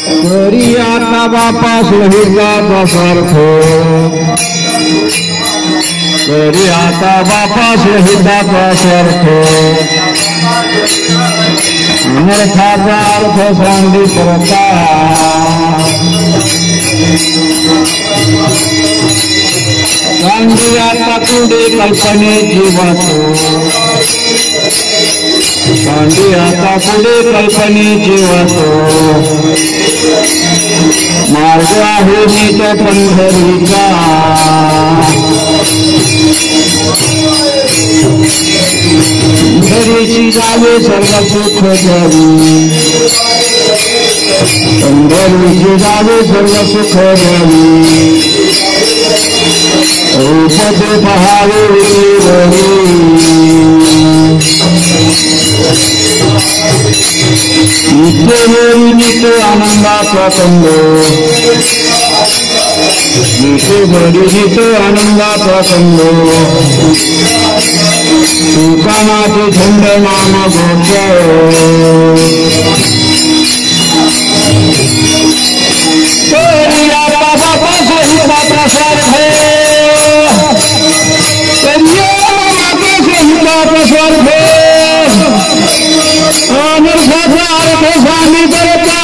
करी आता बापा सुहिता प्रसरतो करी आता बापा सुहिता प्रसरतो अनर्थाचा अर्थ सांगी करता सांगी आता कुडे कल्पने जीवातो सांगी आता कुडे कल्पने जीवातो मार्ग आहे नीत पंढरीचा पंढरीची जावे सर्व सुख द्यावी पंढरीची जावे सर्व सुख द्यावी रूपते पहावे इथे वेळी नित आनंदाचा कंद इथे घरी नित आनंदाचा कंद सुकानाचे झंड नाम घोष प्रसार है प्रसार है स्वामी करता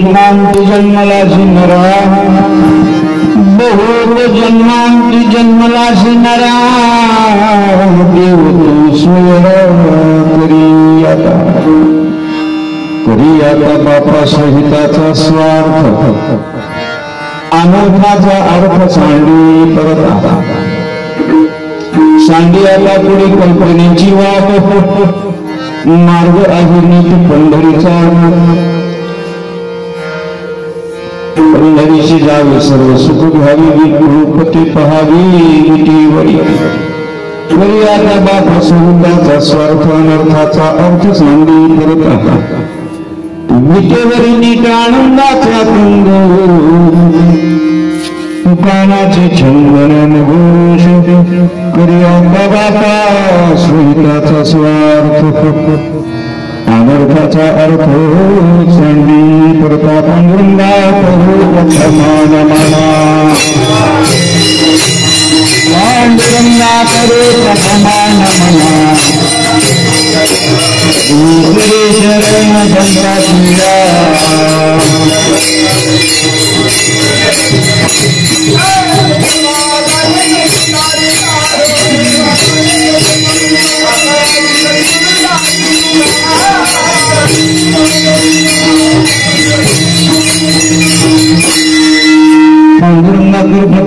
जन्मांती जन्मलासी नरा बहुत जन्मांती जन्मलासी नरा देव तू स्वर करी आता बापा सहिताचा स्वार्थ अनर्थाचा अर्थ सांडी परत आता सांडी आला पुढे कल्पनेची वाट मार्ग आहे नीट पंढरीचा पंढरीशी जावे सर्व सुख घ्यावी विकृपती पहावी विटीवरी वरी आता बापा सहिताचा स्वार्थ अनर्थाचा अर्थ सांडी परत आता विटेवरी नीट आनंदाचा तुंग कानाचे छंदन घोष करिया बाबा स्मिताचा स्वार्थ अनर्थाचा अर्थ सांडी परता पांडुरंगा मान म्हणा पांडुरंगा करो मान म्हणा शरण जनता पांडुरंगा कृपा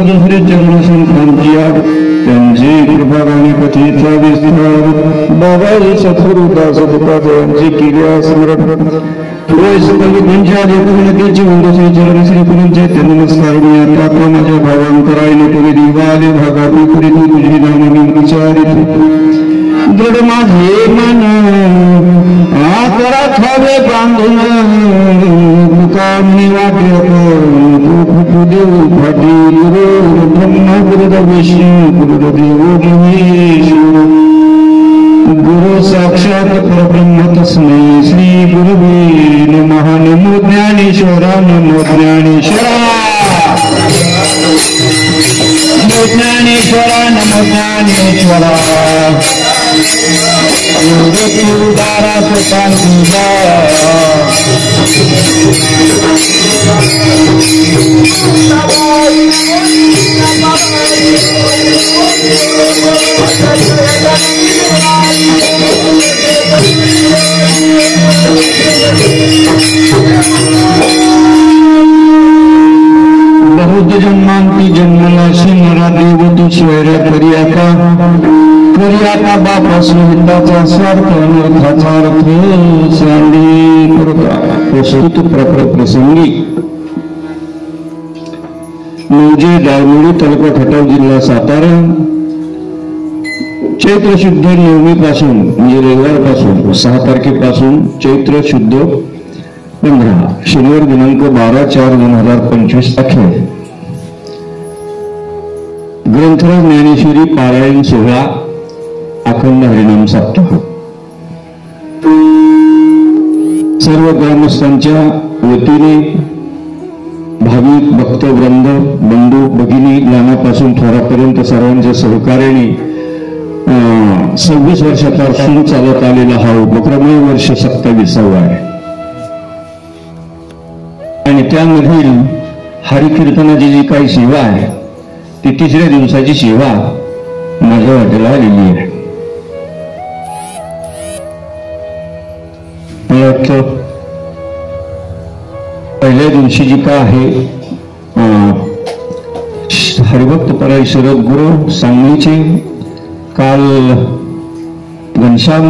दुसरे चरण संतांची त्यांची कृपा गाणी कथेचा विस्तार बाबाजी सद्गुरुदास यांची केल्या स्मरण त्यांच्या देवतेची श्री चरण श्री गुरूंचे नमस्कार आता माझ्या भावांतरायने पुरी दिवाले भागावी पुरी तुझी नाम मी विचारित दृढ माझे मन आकरा खावे बांधून तुकामी वाटे देव फाटी गुरु ब्रह्म गुरुद विष्णू गुरुदेव महेश्वर गुरु साक्षात परब्रह्म तस्मै श्री गुरुवे नमः नमो ज्ञानेश्वरा नमो ज्ञानेश्वरा नमो ज्ञानेश्वरा नमो ज्ञानेश्वरा दारा सुखांतीला बहुत जन्मांती जन्मलाशी नरा देव तू स्वैर्य करियाका बापा स्मिताचा स्वार्थ अनर्थाचा अर्थ सांडी करता प्रस्तुत प्रसंगी मौजे दारमुळी तालुका खटाव जिल्हा सातारा चैत्र शुद्ध नवमीपासून म्हणजे रविवारपासून 6 तारखेपासून चैत्र शुद्ध 15 शनिवार दिनांक 12/4/2025 अखेर ग्रंथराज ज्ञानेश्वरी पारायण सोहळा अखंड हरिनाम सप्ताह सर्व ग्रामस्थांच्या वतीने भाविक भक्तवृंद बंधू भगिनी लहानापासून थोरापर्यंत सर्वांच्या सहकार्याने 26 वर्षापासून चालत आलेला हा उपक्रम वर्ष 27वा आहे आणि त्यामधील हरिकीर्तनाची जी काही सेवा आहे ती 3ऱ्या दिवसाची सेवा माझ्या वाटेला आलेली आहे. मला वाटतं पहिल्या दिवशी जी काय आहे हरिभक्त पराई शरद गुरु सांगलीचे काल घनश्याम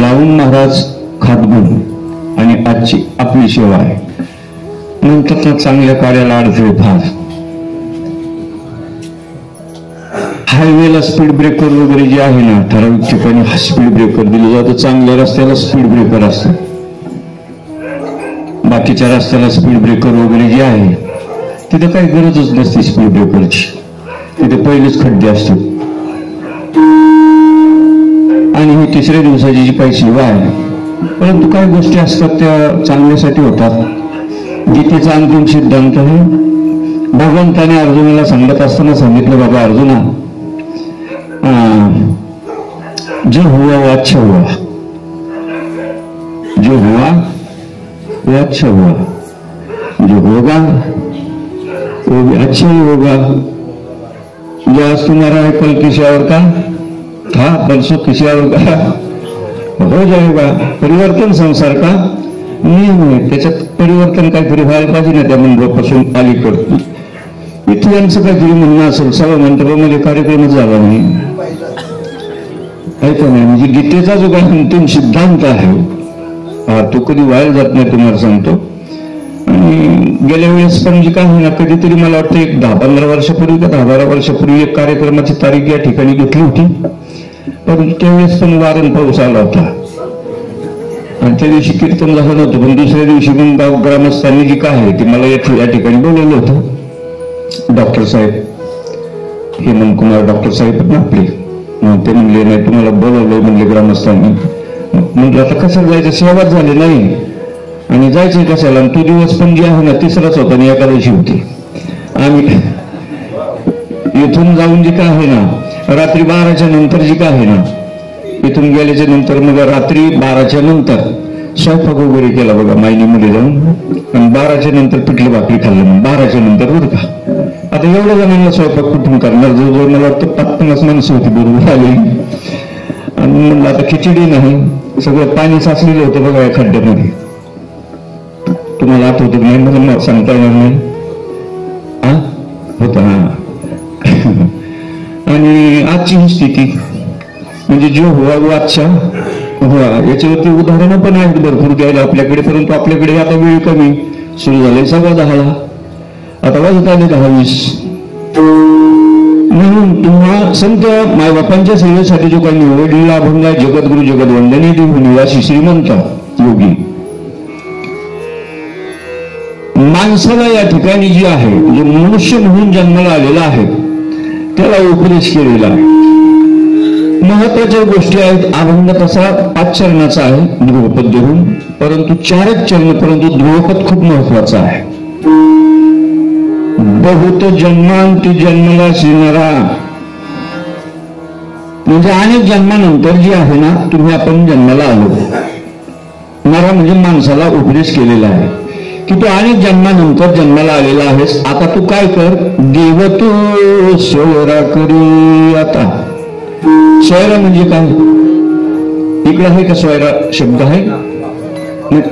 लावून महाराज खातगुण आणि आजची आपली सेवा आहे. नंतर चांगल्या कार्याला अडथळे फार हायवेला स्पीड ब्रेकर वगैरे जे आहे ना ठराविक ठिकाणी स्पीड ब्रेकर दिले जातं. चांगल्या रस्त्याला स्पीड ब्रेकर असतं बाकीच्या रस्त्याला स्पीड ब्रेकर वगैरे जे आहे तिथे काही गरजच नसते स्पीड ब्रेकरची तिथे पहिलेच खड्डे असतात. आणि ही 3ऱ्या दिवसाची जी काही सेवा आहे परंतु काही गोष्टी असतात त्या चांगल्यासाठी होतात. गीतेचा अंतिम सिद्धांत आहे भगवंताने अर्जुनाला सांगत असताना सांगितलं बाबा अर्जुना जो हुआ वो अच्छा हुआ जो होगा वो भी अच्छा ही होगा। जो आज तुम्हारा है कल किसी और का था, परसों किसी और का हो जाएगा। परिवर्तन संसार का नियम आहे, त्याच्यात परिवर्तन काहीतरी व्हायला पाहिजे ना त्या मंडळापासून अलीकडं. इथे यांचं काहीतरी म्हणणं असेल, सभा मंडपामध्ये कार्यक्रमच झाला नाही, ऐका नाही. म्हणजे गीतेचा जो काही अंतिम सिद्धांत आहे तो कधी वाया जात नाही, तुम्हाला सांगतो. आणि गेल्या वेळेस पण जी काही ना कधीतरी मला वाटतं एक 10-15 वर्षापूर्वी का 10-12 वर्षापूर्वी एक कार्यक्रमाची तारीख या ठिकाणी घेतली होती, पण त्यावेळेस पण वारण पाऊस आला होता आणि त्या दिवशी कीर्तन झालं नव्हतं. पण दुसऱ्या दिवशी पण गाव ग्रामस्थांनी जी काय आहे ती मला या ठिकाणी बोलवलं होतं. डॉक्टर साहेब हेमंत कुमार डॉक्टर साहेब ना आपले, ते म्हणले नाही तुम्हाला बोलवलंय म्हणले ग्रामस्थांनी. म्हटलं आता कसं जायचं, सेवाच झाली नाही आणि जायचंय कशाला. आणि तो दिवस पण जे आहे ना तिसराच होता आणि एकादशी होती. आम्ही इथून जाऊन जे काय आहे ना रात्री 12च्या नंतर जी काय आहे ना, इथून गेल्याच्या नंतर मग रात्री 12च्या नंतर स्वयंपाक वगैरे केला बघा मायनीमध्ये जाऊन, आणि 12च्या नंतर पिठली भाकरी खाल्लं. मग 12च्या नंतर बरं का. आता एवढ्या जणांना स्वयंपाक कुठून करणार, जवळजवळ मला वाटतं 50 माणसं होती बरोबर आली. आणि म्हणलं आता खिचडी नाही, सगळं पाणी साचलेलं होतं बघा या खड्ड्यामध्ये. तुम्हाला आठवतं नाही, मला सांगता येणार नाही होता. आणि आजची ही स्थिती म्हणजे जो हुआ वो अच्छा हुआ, याच्यावरती उदाहरणं पण आहेत भरपूर द्यायला आपल्याकडे, परंतु आपल्याकडे आता वेळ कमी. सुरू झाले 10:15, आता वाजत आले 10:20. म्हणून तुम्हा संत मायबापांच्या सेवेसाठी जो काही निवडलेला अभंग आहे, जगद्गुरु जगदवंदनी देव निवासी श्रीमंत योगी, माणसाला या ठिकाणी जी आहे जो मनुष्य म्हणून जन्माला आलेला आहे त्याला उपदेश केलेला आहे. महत्वाच्या गोष्टी आहेत. अभंग तसा 5 चरणाचा आहे ध्रुवपद देऊन, परंतु 4च चरण, परंतु ध्रुवपद खूप महत्वाचा आहे. बहुत जन्मांती जन्मला शिनरा, म्हणजे अनेक जन्मानंतर जी आहे ना तुम्ही आपण जन्माला आलो. नरा म्हणजे माणसाला उपदेश केलेला आहे की तू अनेक जन्मानंतर जन्माला आलेला आहेस. आता तू काय कर, देव तू सोयरा करी. आता सोयरा म्हणजे काय, इकडे आहे का सोयरा शब्द आहे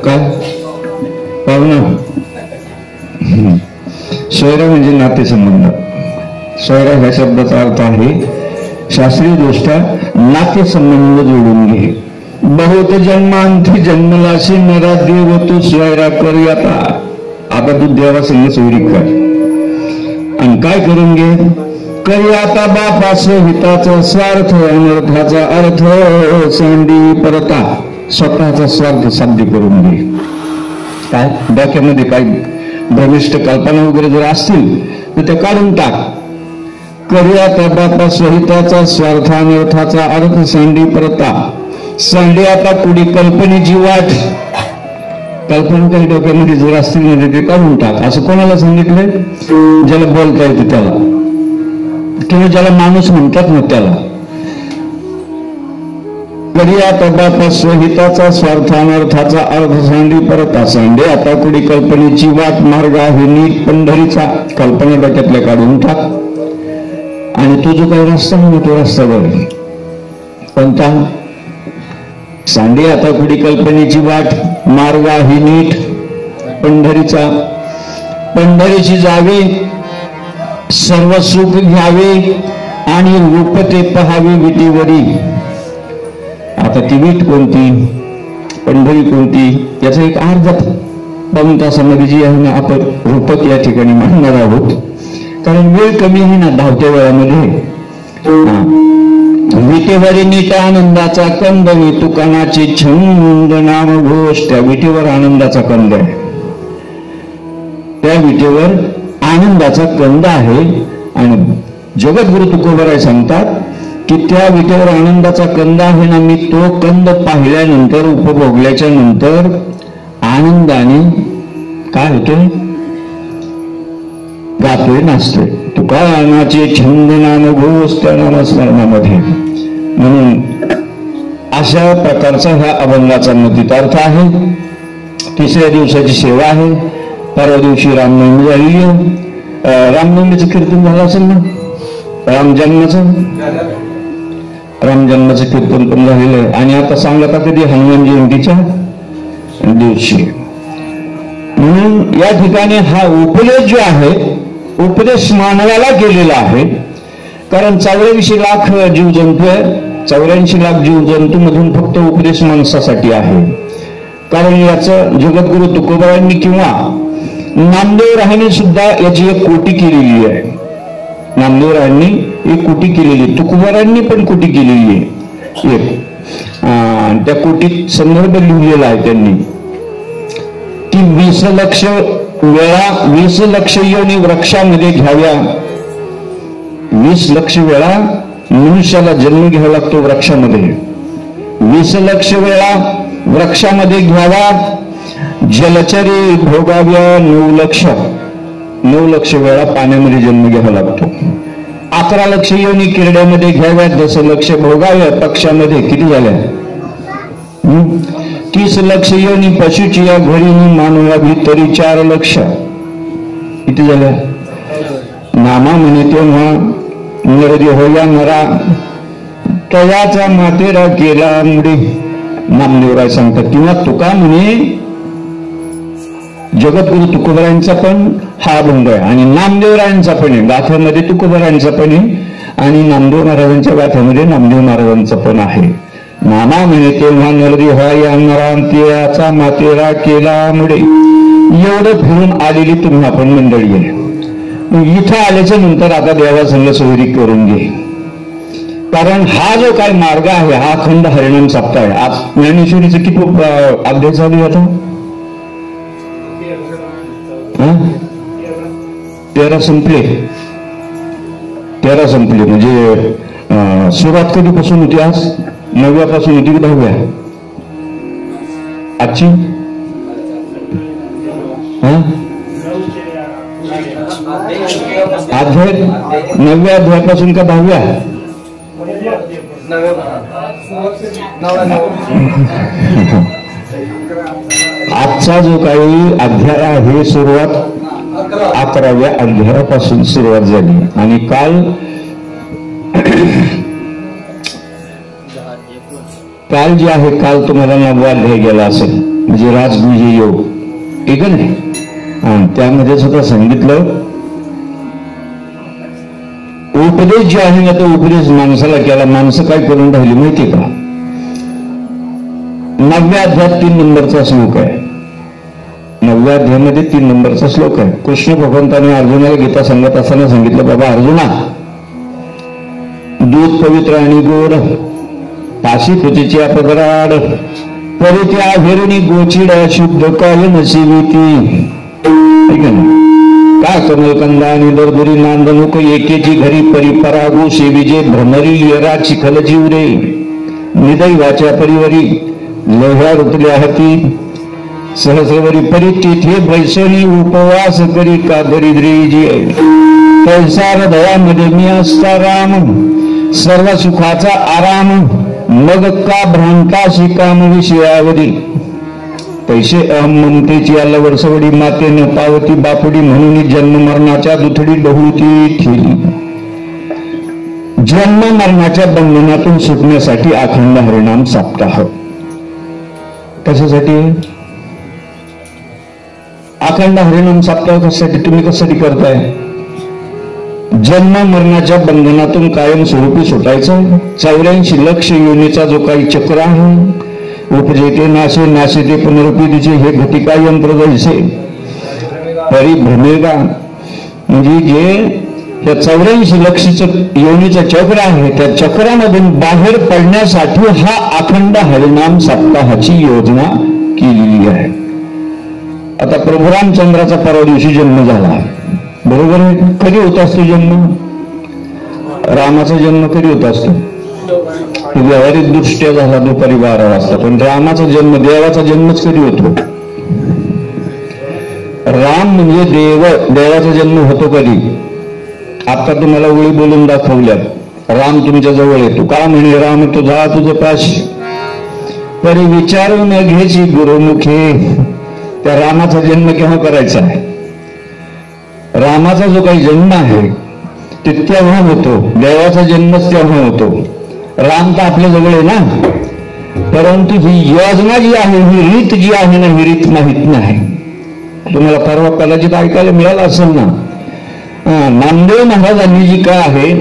काय पाहुणा? सोयरा म्हणजे नातेसंबंध. सोयरा ह्या शब्दाचा अर्थ आहे शास्त्रीय दृष्ट्या नातेसंबंध जोडून घे. बहुत जन्मांती जन्मलाशी नरा देव तू सोयरा कर. आता तू देवासंग सोयरी कर. आणि काय करून घे, करी आता बापाचं हिताचा स्वार्थ अनर्थाचा अर्थ सांडी परता. स्वतःचा स्वार्थ साध्य करून घे. काय डोक्यामध्ये काही भ्रमिष्ट कल्पना वगैरे जर असतील तर ते काढून टाक. करी आता बापा स्वहिताचा स्वार्थ अनर्थाचा अर्थ सांडी परता. सांडे आता पुढे कल्पनेची वाट. कल्पना काही डोक्यामध्ये जर असतील म्हणजे ते काढून टाक. असं कोणाला सांगितलंय? ज्याला बोलता येते त्याला, किंवा ज्याला माणूस म्हणतात ना त्याला. करी आता बापा स्वहिताचा स्वार्थ अनर्थाचा अर्थ सांडी परता. सांडे आता पुढे कल्पनेची वाट. मार्ग आहे नीट पंढरीचा. कल्पना डोक्यातल्या काढून टाक आणि तो जो काही रस्ता आहे तो रस्ता बघ. कोणता? सांडे आता पुढे कल्पनेची वाट. मार्ग आहे नीट पंढरीचा. पंढरीची जावे सर्व सुख घ्यावे आणि रूप ते पहावे विटेवरी. आता ती वीट कोणती, पंढरी कोणती, याचा एक अर्धा पाऊण तासामध्ये जी आहे ना आपण रूपक या ठिकाणी मांडणार आहोत, कारण वेळ कमी आहे ना धावत्या वेळामध्ये. विटेवरी नीट आनंदाचा कंद मी तुकानाचे छंद नाम घोष. त्या विटेवर आनंदाचा कंद आहे, त्या विटेवर आनंदाचा कंद आहे. आणि जगद्गुरु तुकोबराय सांगतात की त्या विटेवर आनंदाचा कंद आहे ना, मी तो कंद पाहिल्यानंतर उपभोगल्याच्या नंतर आनंदाने काय होतोय, गातोय नाचतोय. तुकानाचे छंद नाम घोष त्या नामस्मरणामध्ये. म्हणून अशा प्रकारचा ह्या अभंगाचा मतितार्थ आहे. 3ऱ्या दिवसाची सेवा आहे. परवा दिवशी रामनवमी झालेली आहे. रामनवमीचं कीर्तन झालं असेल ना, राम जन्माचं कीर्तन पण झालेलं आहे. आणि आता सांगता कधी हनुमान जयंतीच्या दिवशी. म्हणून या ठिकाणी हा उपदेश जो आहे, उपदेश मानवाला केलेला आहे. कारण 84 लाख जीवजंतू आहे, 84 लाख जीवजंतू मधून फक्त उपदेश माणसासाठी आहे. कारण याचं जगद्गुरु तुकोबारायांनी किंवा नामदेवरायांनी सुद्धा याची एक कोटी केलेली आहे. नामदेवरायांनी एक कोटी केलेली, तुकोबारायांनी पण कोटी केलेली आहे एक. त्या कोटीत संदर्भ लिहिलेला आहे त्यांनी की 20 लक्ष वेळा 20 लक्ष योनी वृक्षामध्ये घ्याव्या. 20 लक्ष वेळा मनुष्याला जन्म घ्यावा लागतो वृक्षामध्ये. 20 लक्ष वेळा वृक्षामध्ये घ्यावा. जलचरी भोगाव्या 9 लक्ष वेळा पाण्यामध्ये जन्म घ्यावा लागतो. 11 लक्ष योनी किरड्यामध्ये घ्याव्या. 10 लक्ष भोगाव्या पक्षामध्ये. किती झाल्या? 30 लक्ष योनी पशुची या घरीनी मानवावी तरी 4 लक्ष. किती झाल्या? नामा म्हणे तेव्हा नरदी होया नरा तयाचा मातेरा केला मुडे. नामदेवराय सांगतात. किंवा तुका म्हणे जगद्गुरु तुकोबारायांचा पण हा अभंग आहे आणि नामदेवरायांचा पण आहे. गाथ्यामध्ये तुकोबारायांचा पण आहे आणि नामदेव महाराजांच्या गाथ्यामध्ये नामदेव महाराजांचा पण आहे. नामा म्हणे तेव्हा नरदी होया नरा तयाचा मातेरा केला मुडे. एवढं फिरून आलेली तुम्ही आपण मंडळी आहे. इथं आल्याच्या नंतर आता देवासंग सोयरी करून घे. कारण हा जो काय मार्ग आहे हा अखंड हरिनाम सप्ताह आहे. आज ज्ञानेश्वरीचं किती अध्याय चालू आहे आता? 13 संपले. 13 संपले. म्हणजे सुरुवात कधीपासून होती? आज 9व्या पासून होती की 10व्या? आजची अध्याय 9व्या अध्यायापासून का 10व्या? आजचा जो काही अध्याय आहे सुरुवात 11व्या अध्यायापासून सुरुवात झाली. आणि काल जे आहे काल तुम्हाला 9वा अध्याय गेला असेल म्हणजे राजगुजी योग. ठीक आहे ना? त्यामध्ये सुद्धा सांगितलं उपदेश जे आहे ना तो उपदेश माणसाला केला. माणसं काय करून राहिली माहिती का? 9व्या अध्यायात 3 नंबरचा श्लोक आहे. 9व्या अध्यायामध्ये 3 नंबरचा श्लोक आहे. कृष्ण भगवंताने अर्जुनाला गीता सांगत असताना सांगितलं, बाबा अर्जुना, दूध पवित्र आणि गोड पाशी तुझीची अपदराड परित्या भेरुनी गोचिड शुद्ध काय नशिविती. ठीक आहे ना? का कमलकंदा आणि दरदुरी नांदनुक एकेची घरी परिपरागू सेविजे भ्रमरी येरा चिखल जीवरे निदैवाच्या परिवरी लोह्या रुतल्या हाती सहस्रवरी परितिथे बैसणी उपवास करी का दरिद्री पैसार दयामध्ये मी असता राम सर्व सुखाचा आराम मग का भ्रांताशी काम विषयावरी पैसे अहम ममतेची आला वर्षवडी मातेने पावती बापुडी म्हणून जन्म मरणाच्या दुथडी बहुती ठेली. जन्म मरणाच्या बंधनातून सुटण्यासाठी अखंड हरिनाम सप्ताह. कशासाठी अखंड हरिनाम सप्ताह? कशासाठी? तुम्ही कशासाठी करताय? जन्म मरणाच्या बंधनातून कायम स्वरूपी सुटायचं. 84 लक्ष योनीचा जो काही चक्र आहे, उपजेते नाशे नाशे ते पुनरुपी तिचे हे घटिका यंत्र जैसे परिभ्रमेगा. म्हणजे जे त्या 84 लक्षचं योनीचं चक्र आहे त्या चक्रामधून बाहेर पडण्यासाठी हा अखंड हरिनाम सप्ताहाची योजना केलेली आहे. आता प्रभू रामचंद्राचा परवा दिवशी जन्म झाला, बरोबर आहे? कधी होत असतो जन्म? रामाचा जन्म कधी होत असतो? व्यावहारिक दृष्ट्या झाला दुपारी 12 वाजता. पण रामाचा जन्म, देवाचा जन्मच कधी होतो? राम म्हणजे देवाचा जन्म होतो कधी? आता तुम्हाला ओळी बोलून दाखवल्यात. राम तुमच्या जवळ येतो. का म्हणे राम तुझा तुझं पाशी परी विचारून घ्यायची गुरुमुखे त्या रामाचा जन्म केव्हा करायचा आहे? रामाचा जो काही जन्म आहे ते तेव्हा होतो, देवाचा जन्मच तेव्हा होतो. राम तर आपल्या जवळ आहे ना, परंतु ही योजना जी आहे, ही रीत जी आहे ना, ही रीत माहित नाही. तुम्हाला परवा कदाचित ऐकायला मिळालं असेल ना, नामदेव महाराजांनी जी काय आहे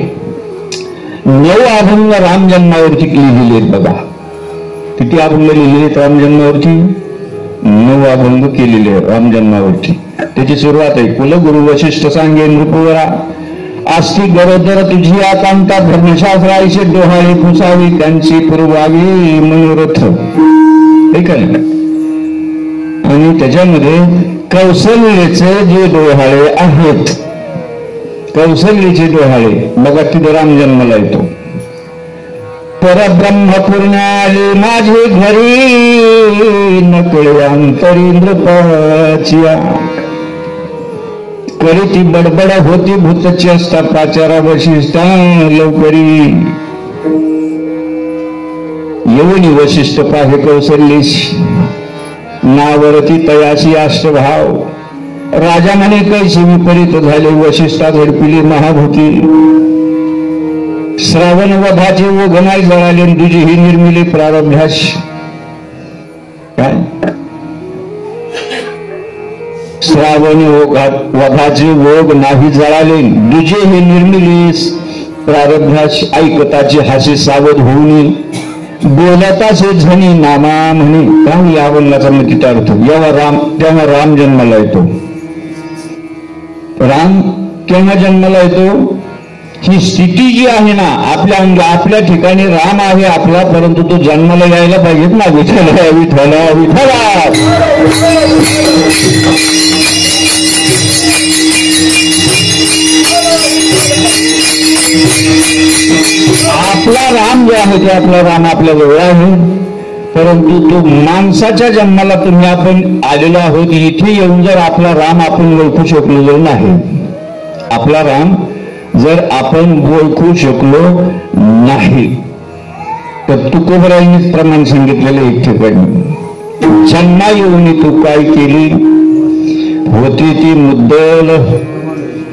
9 अभंग राम जन्मावरती लिहिलेले आहेत. बघा किती अभंग लिहिलेले आहेत राम जन्मावरती? 9 अभंग केलेले राम जन्मावरती. त्याची सुरुवात आहे, कुलगुरु वशिष्ठ सांगे नृपवरा, आस्ती गरोदर तुझी आकांता, धर्मशास्त्राचे डोहाळे पुसावी, त्यांची पूर्वावी मनोरथ. हे काय? आणि त्याच्यामध्ये कौशल्येचे जे डोहाळे आहेत, कौशल्येचे डोहाळे बघा, तिथे राम जन्माला येतो. परब्रह्म पूर्ण आले माझे घरी, नकळे अंतरी नृपाचिया, करी ती बडबड होती भूतची असता, प्राचारा वशिष्ठा लवकरी, येऊनी वशिष्ठ पाहे कौशल्येश, नावरती तयाशी अष्टभाव, राजा म्हणे कैसे विपरीत झाले, वशिष्ठा झडपिली महाभूती, श्रावण वधाचे वगनाय जळाले, तुझी ही निर्मिली प्रारब्धाश. काय? श्रावण वधाचे वग नाही जळाले, दुजे हे निर्मिलीस प्रारब्धाश, ऐकताचे हासे सावध होऊनी, बोलताचे झणी नामा म्हणे. काय या अभंगाचा नक्की अर्थ? तेव्हा राम जन्माला येतो. राम केव्हा जन्माला येतो? ही स्थिती जी आहे ना, आपल्या ठिकाणी राम आहे आपला, परंतु तो जन्माला यायला पाहिजेत ना. विठ्ठला विठ्ठला विठ्ठला. आपला राम जो आहे ते आपला राम आपल्या जवळ आहे, परंतु तो माणसाच्या जन्माला आपण आलेलो आहोत. इथे येऊन जर आपला राम आपण ओळखू शकलो नाही, आपला राम जर आपण ओळखू शकलो नाही, तर तुकोबरायांनीच प्रमाण सांगितलेलं एक ठिकाणी, जन्मा येऊन तू काय केली होती ती मुद्दल.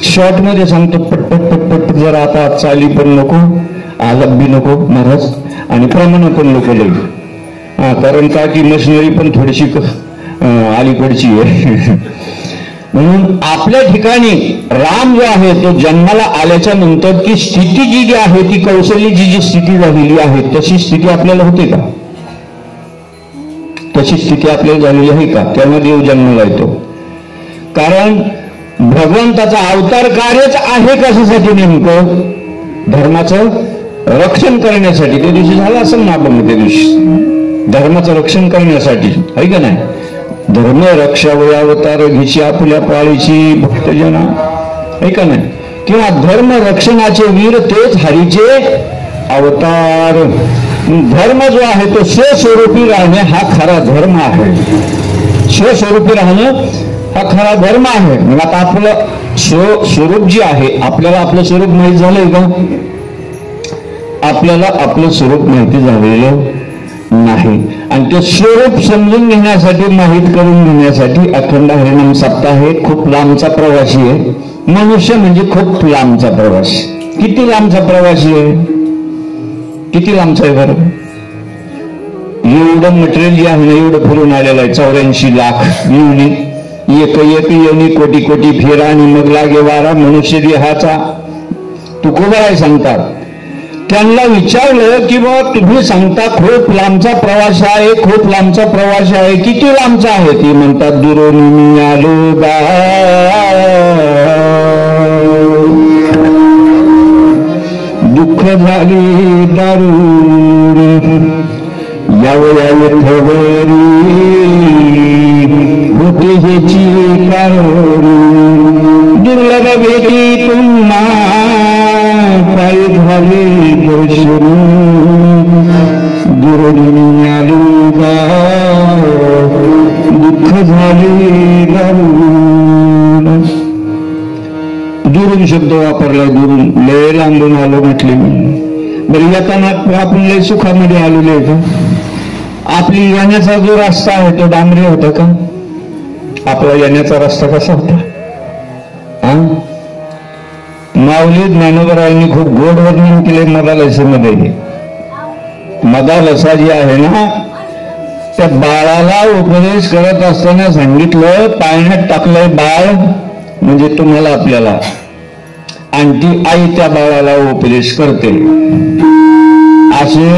शॉर्ट मध्ये सांगतो, पटपट पटपट जरा आता चाली पण नको, आलाप बी नको महाराज, आणि प्रमाण पण नको लई. कारण का की मशिनरी पण थोडीशी अलीकडची आहे. म्हणून आपल्या ठिकाणी राम जो आहे तो जन्माला आल्याच्या नंतर ती स्थिती जी आहे, ती कौशल्याची जी स्थिती झालेली आहे, तशी स्थिती आपल्याला होते का? तशी स्थिती आपल्याला झालेली आहे का? तेव्हा देव जन्माला येतो. कारण भगवंताचा अवतार कार्यच आहे कशासाठी? नेमकं धर्माचं रक्षण करण्यासाठी. त्या दिवशी झालं असेल ना आपण, त्या दिवशी धर्माचं रक्षण करण्यासाठी आहे का नाही? धर्म रक्षा अवतार घिची आपल्या पाळीची भक्तजना, आहे का नाही? किंवा धर्म रक्षणाचे वीर तेच हरीचे अवतार. धर्म जो आहे तो स्वस्वरूपी राहणे हा खरा धर्म आहे. स्वस्वरूपी राहणं हा खरा धर्म आहे. मग आता आपलं स्वरूप जे आहे, आपल्याला आपलं स्वरूप माहित झालंय का? आपल्याला आपलं स्वरूप माहिती झालेलं नाही. आणि ते स्वरूप समजून घेण्यासाठी, माहीत करून घेण्यासाठी अखंड हरिनाम सप्ताह हे खूप लांबचा प्रवासी आहे. मनुष्य म्हणजे खूप लांबचा प्रवासी. किती लांबचा प्रवासी आहे? किती लांबचा आहे बरं? एवढं मटेरियल जे आहे ना, एवढं फिरून आलेलं आहे. 84 लाख येऊन एक येऊन कोटी कोटी फेरा आणि मग लागे वारा मनुष्य देहाचा. तुकोबाराय सांगतात, त्यांना विचारलं की बाबा तुम्ही सांगता खूप लांबचा प्रवास आहे, खूप लांबचा प्रवास आहे, किती लांबचा आहे? ती म्हणतात, दुरून मी आलो गा, दुःख झाली दारून, यावयाव ठवरी होते ह्याची कारण, दुर्लभ भेटी तुम्हा काय झाले दर्शन, दुरून आलो गा, दुःख झाले दारून. दुरून शब्द वापरला, दुरून लय लांबून आलो म्हटले मी. बरं, येताना आपण लय सुखामध्ये आलेले होतो. आपली येण्याचा जो रस्ता आहे तो डांबरी होता का? आपला येण्याचा रस्ता कसा होता? माऊली ज्ञानोबरायांनी खूप गोड वर्णन केले मदालसेमध्ये. मदालसा जी आहे ना, त्या बाळाला उपदेश करत असताना सांगितलं, पाळण्यात टाकलंय बाळ म्हणजे तुम्हाला आपल्याला, आणि ती आई त्या बाळाला उपदेश करते. असे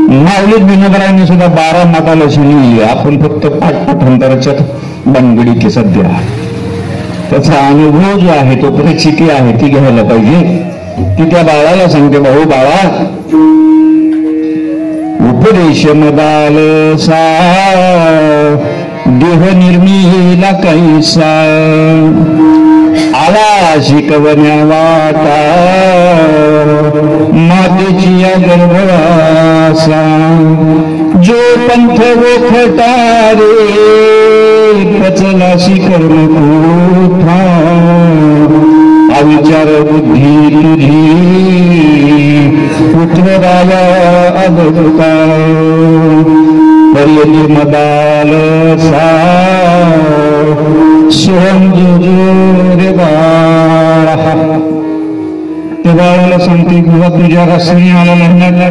माऊली ज्ञानोबरायांनी सुद्धा 12 मदालसे लिहिली. आपण फक्त पाठपाठांतराच्या बनगडीत सध्या त्याचा अनुभव जो आहे तो परिस्थिती आहे ती घ्यायला पाहिजे. ती त्या बाळाला सांगते, भाऊ बाळा, उपदेश मदालसा देह निर्मिला कैसा, आला शिकवण्या वाटा मातेची या गर्भवासा, जो पंथ वोखटारे पचलाशी कर्म कोठा, अविचार बुद्धी तुझी पुत्र राया अगता, पर्यली मदालसा सोहम रे बाळा. ते बाळाला सांगते किंवा तुझ्या रस्त्याने आलेला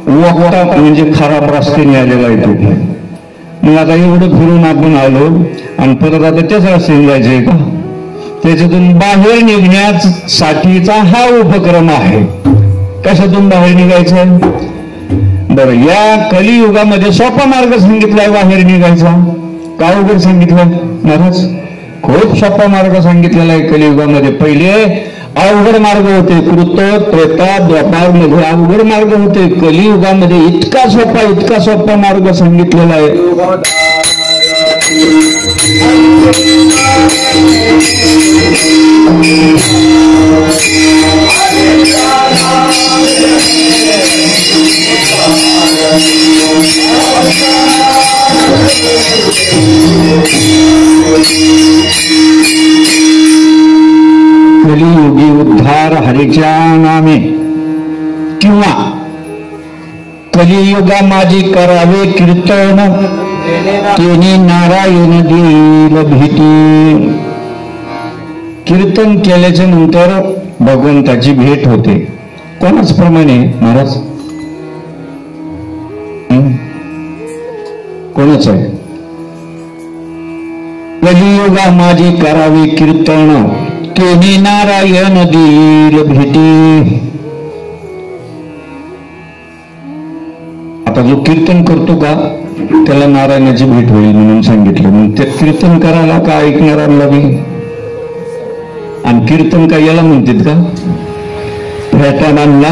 वक्ता म्हणजे खराब रस्त्याने आलेला आहे तू. मग आता एवढं फिरून आपण आलो आणि परत आता त्याच रस्त्याने जायचंय का? त्याच्यातून बाहेर निघण्यासाठीचा हा उपक्रम आहे. कशातून बाहेर निघायचं? बरं, या कलियुगामध्ये सोपा मार्ग सांगितलाय बाहेर निघायचा. का अवघड सांगितलं महाराज? खूप सोपा मार्ग सांगितलेला आहे कलियुगामध्ये. पहिले अवघड मार्ग होते, कृत त्रेता द्वापार मध्ये अवघड मार्ग होते. कलियुगामध्ये इतका सोपा मार्ग सांगितलेला आहे. कलियुगी उद्धार हरीच्या नामे, किंवा कलियुगा माझी करावे कीर्तन, तेने नारायण देईल भीती. कीर्तन केल्याच्या नंतर भगवंताची भेट होते. कोणाच प्रमाणे महाराज? कोणाच आहे? कलियुगा माझी करावे कीर्तन, तेने नारायण देईल भीती. आता जो कीर्तन करतो का त्याला नारायणाची भेट होईल म्हणून सांगितलं. मग ते कीर्तन करायला का ऐकणाऱ्यांना बी? आणि कीर्तन काय याला म्हणतात का? फेटा बांधला,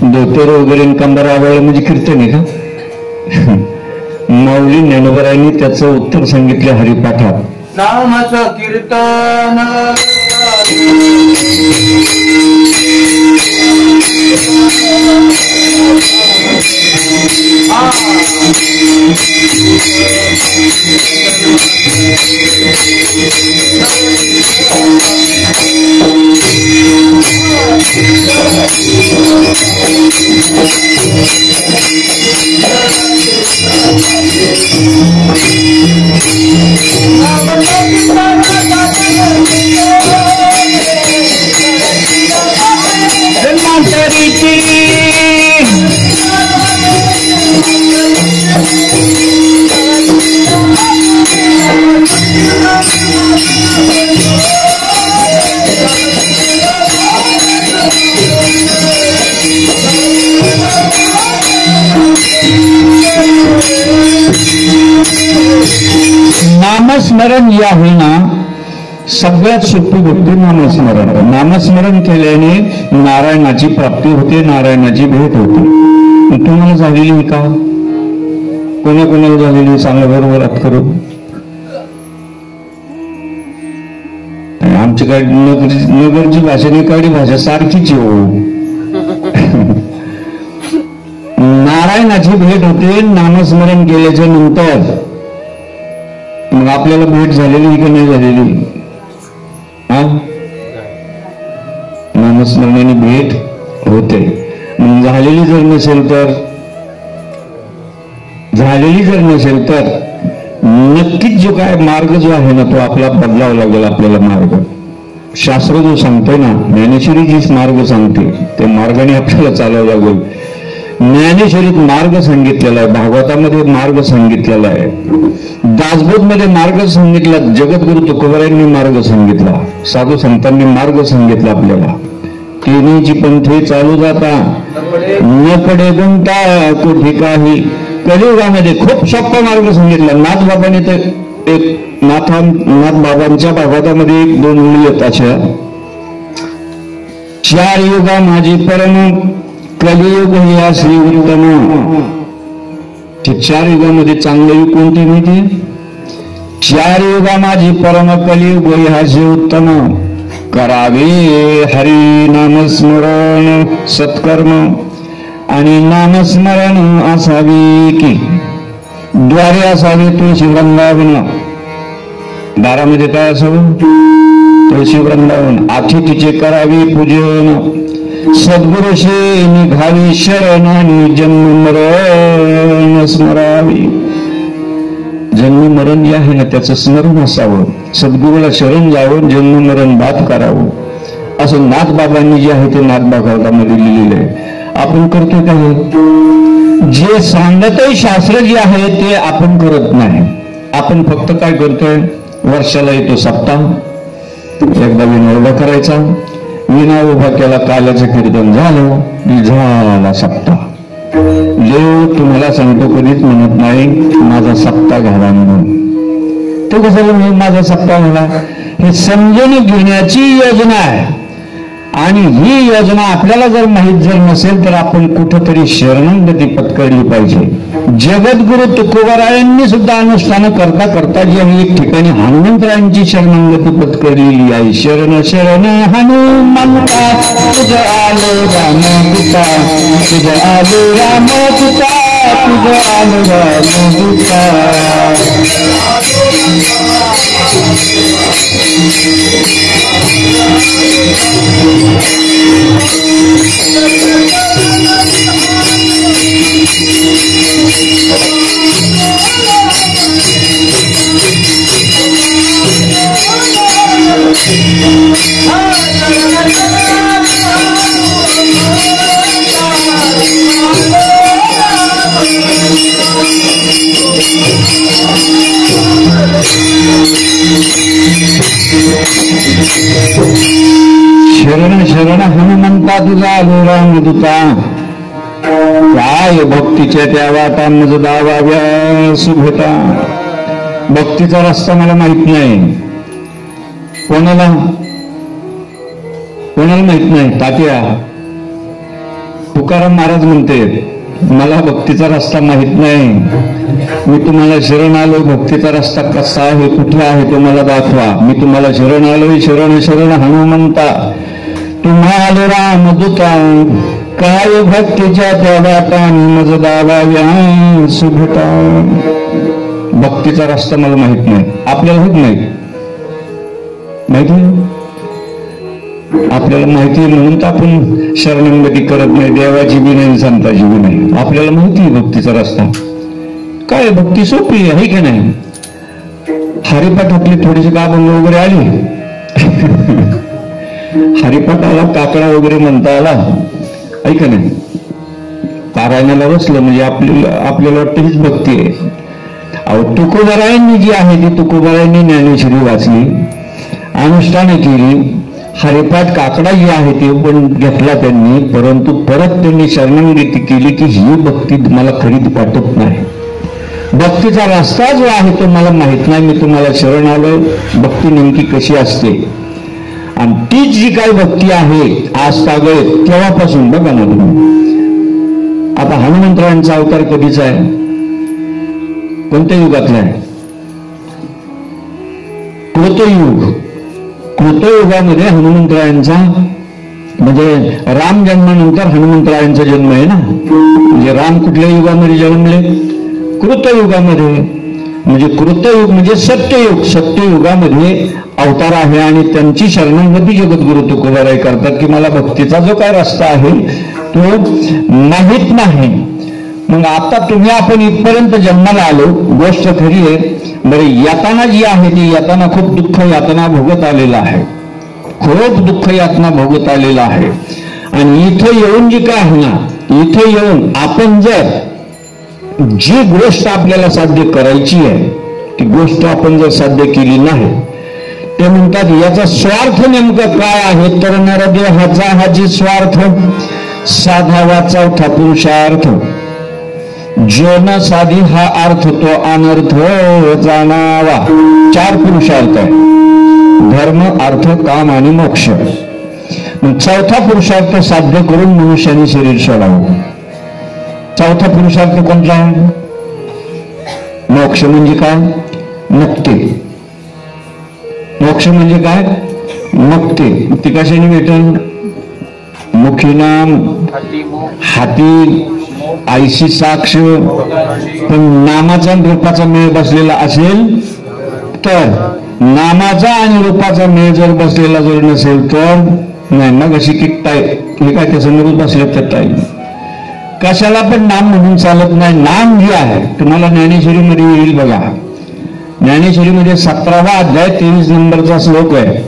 धोतर वगैरे कंबरावळ म्हणजे कीर्तन आहे का? माऊली ज्ञानोबरायांनी त्याचं उत्तर सांगितलं हरिपाठात. नामाचं कीर्तन नामस्मरण या होईना सगळ्यात सोपी गोष्ट नामस्मरण. नामस्मरण केल्याने नारायणाची प्राप्ती होते, नारायणाची भेट होते. तुम्हाला झालेली का? कोणाकोणाला झालेली सांगा बरोबर आत करू. आमच्याकडे नगरची भाषा आणि काडी भाषा सारखीच हो. नारायणाची भेट होते नामस्मरण केल्याच्या नंतर. मग आपल्याला भेट झालेली की नाही झालेली? नामस्मरणाने भेट होते. मग झालेली जर नसेल तर नक्कीच जो काय मार्ग जो आहे ना तो आपला बदलावा लागेल. आपल्याला मार्ग शास्त्र जो सांगतोय ना, ज्ञानेश्वरी जी मार्ग सांगते त्या मार्गाने आपल्याला चालावं लागेल. ज्ञानेश्वरीत मार्ग सांगितलेला आहे, भागवतामध्ये मार्ग सांगितलेला आहे, दासबोध मध्ये मार्ग सांगितला, जगद्गुरु तुकोबारायांनी मार्ग सांगितला, साधू संतांनी मार्ग सांगितला आपल्याला. तिन्हीची पंथे चालू जाता न पडे गुंता कुठे काही. कलियुगामध्ये खूप सोपा मार्ग सांगितला. नाथबाबांनी तर एक नाथबाबांच्या भागवतामध्ये 1-2 ओळी येत अशा, 4 युगा माझी परम कलियुग या श्री उत्तम. ते 4 युगामध्ये चांगलं युग कोणती माहिती? 4 युगा माझी परम कलियुग या श्री उत्तम. करावे हरी नामस्मरण सत्कर्म आणि नामस्मरण असावे की. द्वारे असावे तुळशी वृंदावन. दारामध्ये काय असावं? तुळशी वृंदावन. अतिथीचे करावे पूजन. सद्गुरुशी निघावी शरण आणि जन्म मरण स्मरावी. जन्म मरण जे आहे ना त्याचं स्मरण असावं. सद्गुरूला शरण जावं, जन्म मरण बाद करावं. असं नाथबाबांनी जे आहे ते नाथभागवतामध्ये लिहिलेलं आहे. आपण करतो काय? जे सांगतही शास्त्र जे आहे ते आपण करत नाही. आपण फक्त काय करतोय? वर्षाला येतो सप्ताह, एकदा विना उभा करायचा, विना उभा केला, काल्याचं कीर्तन झालं की झाला सप्ताह. देव तुम्हाला सांगतो कधीच म्हणत नाही माझा सप्ताह घाला म्हणून. तो कसं मी माझा सप्ताह घाला? हे समजून घेण्याची योजना आहे. आणि ही योजना आपल्याला जर माहीत जर नसेल तर आपण कुठंतरी शरणागती पत्करली पाहिजे. जगद्गुरु तुकोबारायांनी सुद्धा अनुष्ठान करता करता जी एक ठिकाणी हनुमंतरायांची शरणागती पत्करलेली आहे. शरण शरण हनुमंता तुझ आलो राम पिता, तुझ आलो राम पिता, तुझ आलो राम पिता. शरण शरण हनुमंता तुझा आलो रामदूता. काय भक्तीच्या त्या वाटा मज दावाव्या सुभता. भक्तीचा रस्ता मला माहित नाही. कोणाला माहित नाही? तात्या तुकाराम महाराज म्हणते मला भक्तीचा रस्ता माहित नाही. मी तुम्हाला शरण आलो, भक्तीचा रस्ता कसा आहे, कुठे आहे तो मला दाखवा. मी तुम्हाला शरण आलोय. शरण शरण हनुमंता तुम्हाला रामदूता. काय भक्तीच्या त्या वाटा मज दावाव्या सुभटा. भक्तीचा रस्ता मला माहित नाही. आपल्याला होत नाही माहिती? आपल्याला माहिती म्हणून तर आपण शरणागती करत नाही. देवाची बी नाही, संताची बी नाही. आपल्याला माहिती आहे भक्तीचा रस्ता काय. भक्ती सोपी आहे की नाही? हरिपाठातली थोडीशी गाभंग वगैरे आली, हरिपाठाला काकडा वगैरे म्हणता आला, ऐका नाही, पारायणाला बसलं म्हणजे आपल्याला वाटतं हीच भक्ती आहे. अहो तुकोबारायांनी जी आहे ती तुकोबारायांनी ज्ञानेश्वरी वाचली, अनुष्ठाने केली. हरिपाठ काकडा जी आहे ते पण घेतला त्यांनी, परंतु परत त्यांनी शरणागती केली की ही भक्ती मला खरी वाटत नाही. भक्तीचा रस्ता जो आहे तो मला माहित नाही. मी तुम्हाला शरण आलोय. भक्ती नेमकी कशी असते आणि तीच जी काही भक्ती आहे आज तागळे तेव्हापासून बघा ना तुम्ही. आता हनुमंतरायांचा अवतार कधीचा आहे? कोणत्या युगातला आहे? कृतयुग. कृतयुगामध्ये हनुमंतरायांचा म्हणजे राम जन्मानंतर हनुमंतरायांचा जन्म आहे ना. म्हणजे राम कुठल्या युगामध्ये जन्मले? कृतयुगामध्ये. म्हणजे कृतयुग म्हणजे सत्ययुग. सत्ययुगामध्ये अवतार आहे आणि त्यांची शरणागती जगद्गुरु तुकोबाराय करतात की मला भक्तीचा जो काय रस्ता आहे तो माहित नाही. मग आता तुम्ही आपण इथपर्यंत जन्माला आलो, गोष्ट खरी आहे. बरं, यातना जी आहे ती यातना खूप दुःख यातना भोगत आलेला आहे, खूप दुःख यातना भोगत आलेला आहे. आणि इथं येऊन जी काय आहे ना, इथे येऊन आपण जर जी गोष्ट आपल्याला साध्य करायची आहे ती गोष्ट आपण जर साध्य केली नाही, ते म्हणतात याचा स्वार्थ नेमकं काय आहे, तर नरदेहाचा हा जी स्वार्थ साधावा चौथा पुरुषार्थ, जो न साधी हा अर्थ तो अनर्थ जाणावा. 4 पुरुषार्थ आहे, धर्म अर्थ काम आणि मोक्ष. चौथा पुरुषार्थ साध्य करून मनुष्याने शरीर सोडावं. चौथा पुरुषार्थ कोणता? मोक्ष. म्हणजे काय? मुक्ती. मोक्ष म्हणजे काय? मुक्ती. ती कशाने भेटेल? मुखीनाम, हाती आईशी साक्ष. पण नामाचा आणि रूपाचा मेळ बसलेला असेल तर, नामाचा आणि रूपाचा मेळ जर बसलेला जर नसेल तर नाही. मग अशी किकताय हे काय त्या समोर बसले तर ताई कशाला पण नाम म्हणून चालत नाही. नाम जे आहे तुम्हाला ज्ञानेश्वरीमध्ये येईल बघा. ज्ञानेश्वरीमध्ये 17वा अध्याय 23 नंबरचा श्लोक आहे.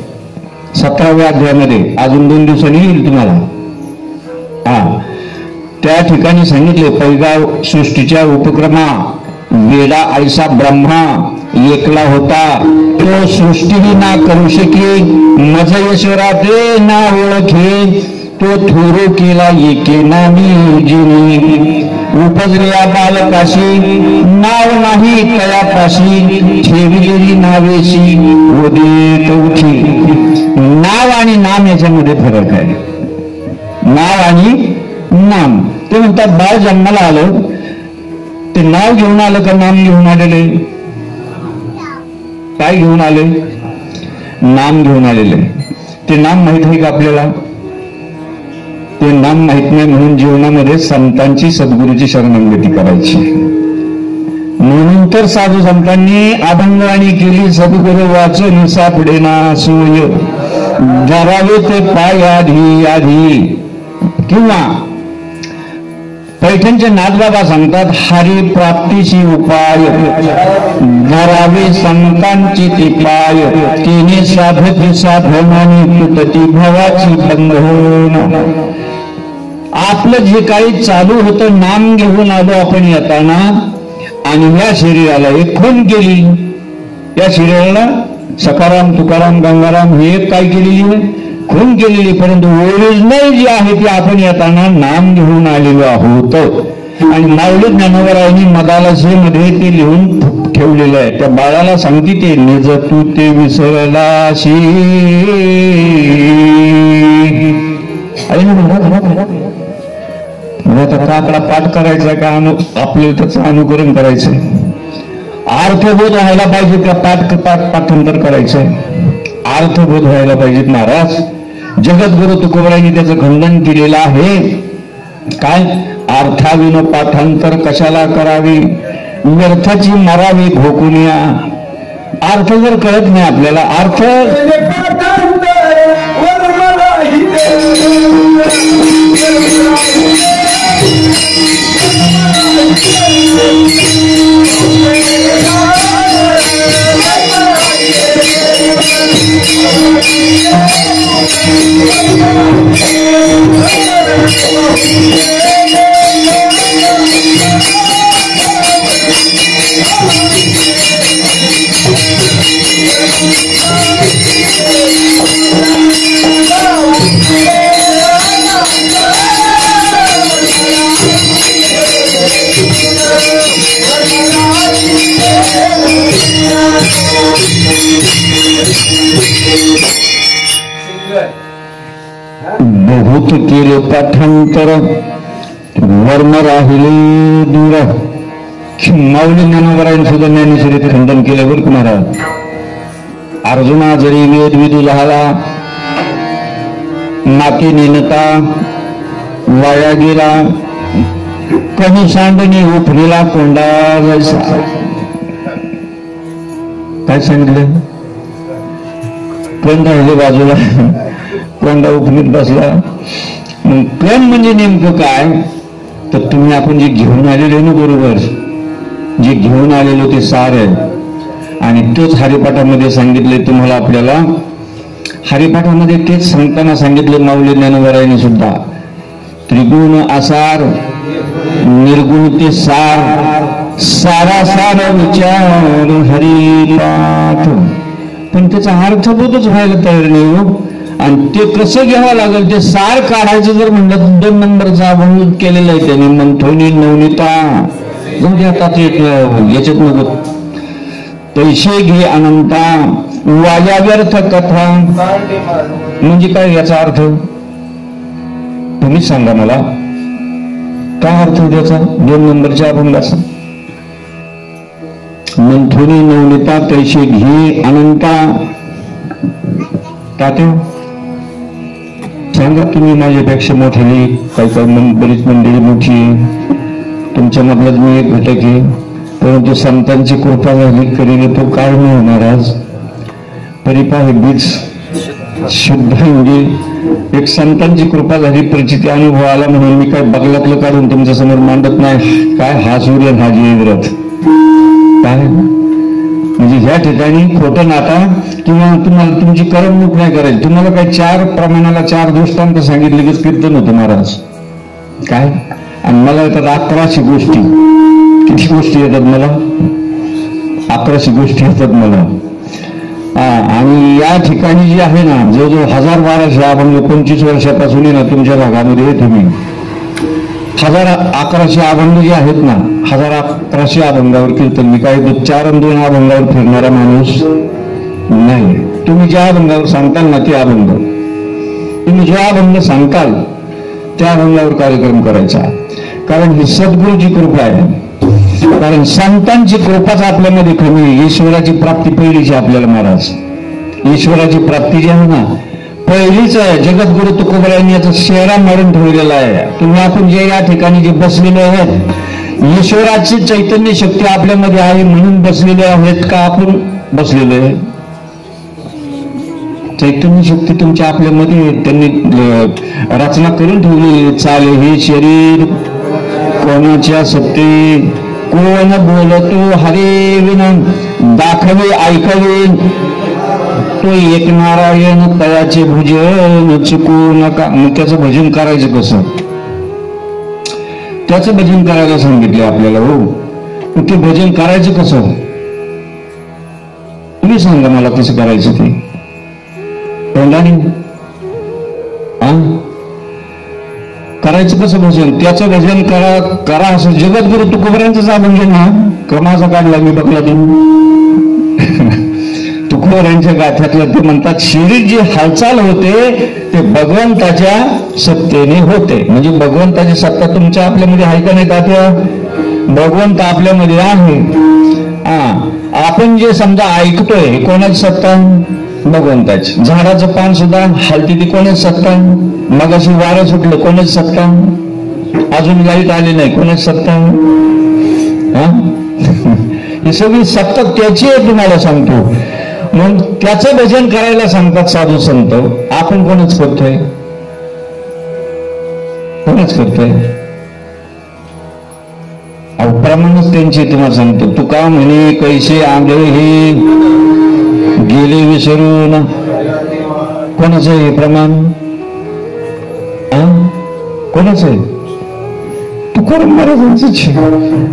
17व्या अध्यायामध्ये अजून 2 दिवसांनी येईल तुम्हाला. त्या ठिकाणी सांगितले, पैगाव सृष्टीच्या उपक्रमा वेडा ऐसा ब्रह्मा एकला होता, तो सृष्टीही ना करू शके, मज यशोरा ते ना ओळखे, तो थोरो केला एके नामी जिनी, उपजल्या बालकाशी नाव नाही तयापाशी, ठेविलेली नावेशी उदित उठी. नाव आणि नाम याच्यामध्ये फरक आहे. नाव आणि नाम. ते म्हणतात बाळ जन्माला आलं ते नाव घेऊन आलं का नाम घेऊन आलेले? काय घेऊन आले? नाम घेऊन आलेले. ते नाम माहित आहे का आपल्याला? ते नाम माहित नाही म्हणून जीवनामध्ये संतांची सद्गुरूची शरणागती करायची. म्हणून तर साधू संतांनी अभंगवाणी केली, सद्गुरू वाचून सापडे ना सोय, धरावे ते पाय आधी आधी. किंवा पैठणचे नाथबाबा सांगतात, हरी प्राप्तीची उपाय धरावे संतांची ती पाय, तिने साधती साधनाने तुटती भवाची बंधन. आपलं जे काही चालू होतं नाम घेऊन आलो आपण येताना, आणि या शरीराला एक खून केली. या शरीराला सखाराम तुकाराम गंगाराम हे काय केलेली आहे? खून केलेली. परंतु ओरिजिनल जी आहे ती आपण येताना नाम घेऊन आलेलो आहोत. आणि माऊली ज्ञानोबरायांनी मदालसेमध्ये ते लिहून ठेवलेलं आहे. त्या बाळाला सांगते ते, निज तू ते विसरलाशी. आकडा पाठ करायचा का आपल्याला त्याचं अनुकरण करायचंय? अर्थबोध व्हायला पाहिजे का पाठांतर करायचंय? अर्थबोध व्हायला पाहिजेत. महाराज जगद्गुरु तुकोबरायांनी त्याचं खंडन केलेलं आहे. काय? अर्थाविन पाठांतर कशाला करावी, व्यर्थाची मरावी भोकुनिया. अर्थ जर कळत नाही आपल्याला, अर्थ बहुत केले पाठांतर वर्म राहिले दूर. माऊली ज्ञानोबरायांनी सुद्धा ज्ञानेश्वरीत खंडन केलं बरं का महाराज. अर्जुना जरी वेद विदू झाला, नाके नेनता वाया गेला, कमी सांडणी उठलेला कोंडा जैसा. काय सांगितलं? कोण राहिले बाजूला, कोंडा उपनीत बसला. मग प्रेम म्हणजे नेमकं काय? तर तुम्ही आपण जे घेऊन आलेलो ना, बरोबर जे घेऊन आलेलो ते सार आहे, तोच हरिपाठामध्ये सांगितले तुम्हाला. आपल्याला हरिपाठामध्ये तेच सांगताना सांगितलं माऊली ज्ञानोबरायांनी सुद्धा. त्रिगुण आसार निर्गुण ते सार, सारा सार विचार हरिपाठ. पण त्याचा अर्थबोधच व्हायला तयार नाही हो. आणि ते कसं घ्यावं लागेल, ते सार काढायचं जर म्हणलं तर 2 नंबरचा अभंग केलेला आहे त्याने. मंथोनी नवनीता आता ते याच्यात नको. पैसे घे अनंता वाया व्यर्थ कथा म्हणजे काय, याचा अर्थ तुम्हीच सांगा मला. काय अर्थ त्याचा 2 नंबरच्या अभंगाचा? मंथोनी नवनीता पैसे घे अनंता. तात्या सांगा तुम्ही, माझ्यापेक्षा मोठे काही बरीच मंडळी मोठी आहे, तुमच्यामधलाच मी एक घटक आहे. परंतु संतांची कृपा झाली करीने तो काय नाही होणार आज. परिपा हे बीज शुद्ध म्हणजे एक संतांची कृपा झाली, परिचिती अनुभव आला म्हणून मी काय बगलातलं काढून तुमच्या समोर मांडत नाही. काय हा सूर्य हा जयव्रत काय म्हणजे ह्या ठिकाणी खोटं नाटा किंवा तुम्हाला तुमची करमणूक नाही करायची. तुम्हाला काय 4 प्रमाणाला 4 दृष्टांत सांगितले की कीर्तन होतं महाराज काय. आणि मला येतात 1100 गोष्टी. किती गोष्टी येतात मला? 1100 गोष्टी येतात मला. आणि या ठिकाणी जे आहे ना, जवळजवळ 1000-1200 अभंग 25 वर्षापासून ना तुमच्या भागामध्ये तुम्ही 1100 अभंग जे आहेत ना, 1100 अभंगावर कीर्तन. मी काय 4 आणि 2 अभंगावर फिरणारा माणूस नाही. तुम्ही ज्या अभंगावर सांगताल ना ते अभंग, तुम्ही ज्या अभंग सांगताल त्या अभंगावर कार्यक्रम करायचा. कारण ही सद्गुरूची कृपा आहे. कारण संतांची कृपाच आपल्यामध्ये कमी आहे. ईश्वराची प्राप्ती पहिलीची आपल्याला महाराज. ईश्वराची प्राप्ती जी आहे ना पहिलीच आहे. जगद्गुरु तुकोबरायांनी याचा शेरा मारून ठेवलेला आहे. तुम्ही आपण जे या ठिकाणी जे बसलेले आहेत, ईश्वराची चैतन्य शक्ती आपल्यामध्ये आहे म्हणून बसलेले आहेत का आपण बसलेलो आहे? चैतन्य शक्ती तुमच्या आपल्यामध्ये त्यांनी रचना करून ठेवली. चाले हे शरीर कोणाच्या सत्ते, कोण बोलतो हरे विना, दाखवे ऐकवे तो एक नारायण तयाचे भजन चुकू नका. मग त्याचं भजन करायचं कसं? त्याचं भजन करायला सांगितले आपल्याला हो. ते भजन करायचं कसं तुम्ही सांगा मला. कसं करायचं ते तोंडाने करायचं कसं भजन? त्याचं भजन करा असं जगद्गुरु तुकोबरायांचं अभंग ना. क्रमाचा काढला मी बघला तुकोबरायांच्या गाथ्यातलं ते म्हणतात, शरीर जी हालचाल होते ते भगवंताच्या सत्तेने होते. म्हणजे भगवंताची सत्ता तुमच्या आपल्यामध्ये आहे का नाही तात्या? भगवंत आपल्यामध्ये आहे. आपण जे समजा ऐकतोय कोणाची सत्ता? भगवंताची. झाडाचं पान सुद्धा हलती ती कोणाची सत्ता? मग अशी वारं सुटलं कोणाची सत्ता? अजून लाईट आली नाही कोणाची सत्ता? ही सगळी सत्ता त्याची आहे तुम्हाला सांगतो. मग त्याचं भजन करायला सांगतात साधू संत. आपण कोणच करतोय? कोणच करतोय? प्रमाणच त्यांची तुम्हाला सांगतो. तुका म्हणे कैसे आंधळे हे गेले विसरून. कोणाचं हे प्रमाण? कोणाचं आहे? तुकाराम महाराजांचंच.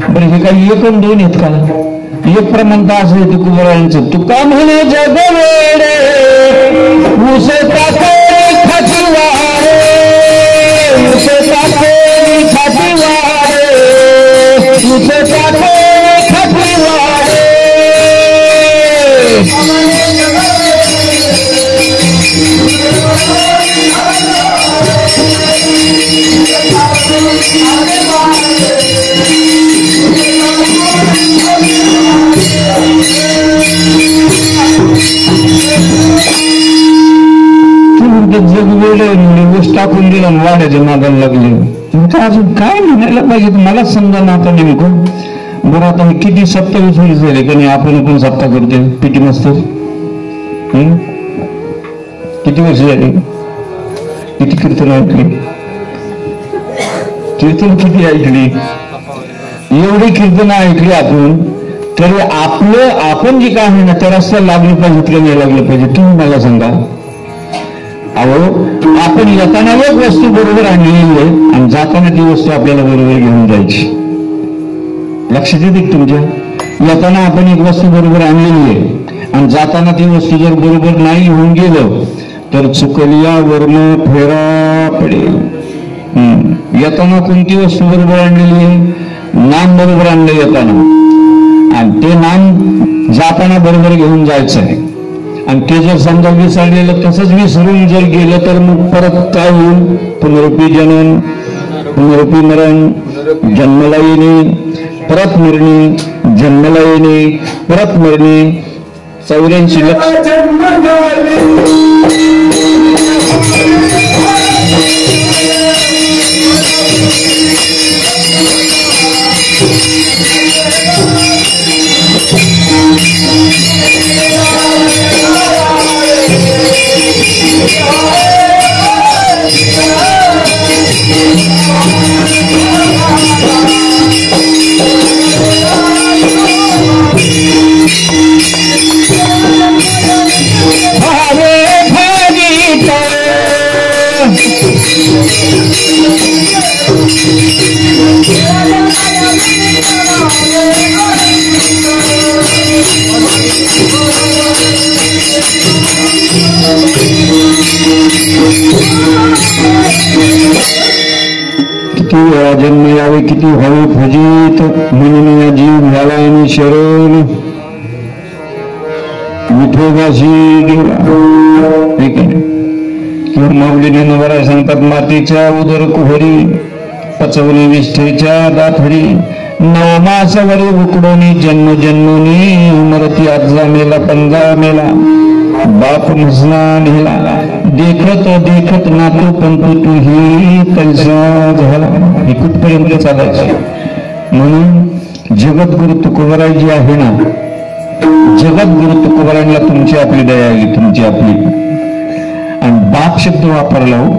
बरं हे काही 1 आणि 2 आहेत का? एक प्रमाण तर असं आहे तुकोबरायांचं. तुका म्हणे जग वेडे उस टाके खाती वारे, उस टाके खाती वारे, उस टाके खाती वारे. जग वेळ ऊस टाकून दिला वाड्याच्या नादाला लागले. अजून काय म्हणायला पाहिजे मला समजा ना आता नेमकं. बरं आता हे किती 27 वर्ष झाले का नाही आपण पण सत्ता करतोय पिटी मास्तर? किती वर्ष झाली? किती कीर्तन ऐकली? कीर्तन किती ऐकली? एवढी कीर्तन ऐकली आपण. तरी आपण जे काय आहे ना त्या रस्त्याला लागलं पाहिजे किंवा नाही लागलं पाहिजे तुम्ही मला सांगा. अहो आपण येताना एक वस्तू बरोबर आणलेली आहे आणि जाताना ती वस्तू आपल्याला बरोबर घेऊन जायची. लक्षात येते की तुमच्या येताना आपण एक वस्तू बरोबर आणलेली आहे आणि जाताना ती वस्तू जर बरोबर नाही होऊन गेलं तर चुकलिया वर्ण फेरा पडेल. येताना कोणती वस्तू बरोबर आणलेली आहे? नाम बरोबर आणलं येताना आणि ते नाम जाताना बरोबर घेऊन जायचं आहे. आणि ते जर समजा विसरलेलं तसंच विसरून जर गेलं तर मग परत काय होईल? पुनरुपी जनन, पुनरुपी मरण, जन्मला येणे, परत मरणे, जन्मला येणे, परत मरणे, 84 लक्ष. किती वेळा जन्म यावे, किती व्हावे फजित, म्हणून या जीव झाला आणि शरण विठोबाशी गेला. ठीक आहे. किंवा माऊलीने नवरा सांगतात, मातीच्या उदर कुहरी पचवली निष्ठेच्या दाथडी, नामासवरी उकडोनी जन्म जन्मोनी मरती आजा मेला पंजा मेला, बाप म्हसना नेला, देखत देखत नातू पंतू तूही तैसा झाला. हे कुठपर्यंत चालायचे? म्हणून जगद्गुरु तुकोबराय जी आहे ना, जगद्गुरु तुकोबरायला तुमची आपली दया आली, तुमची आपली. आणि बाप शब्द वापरला हो,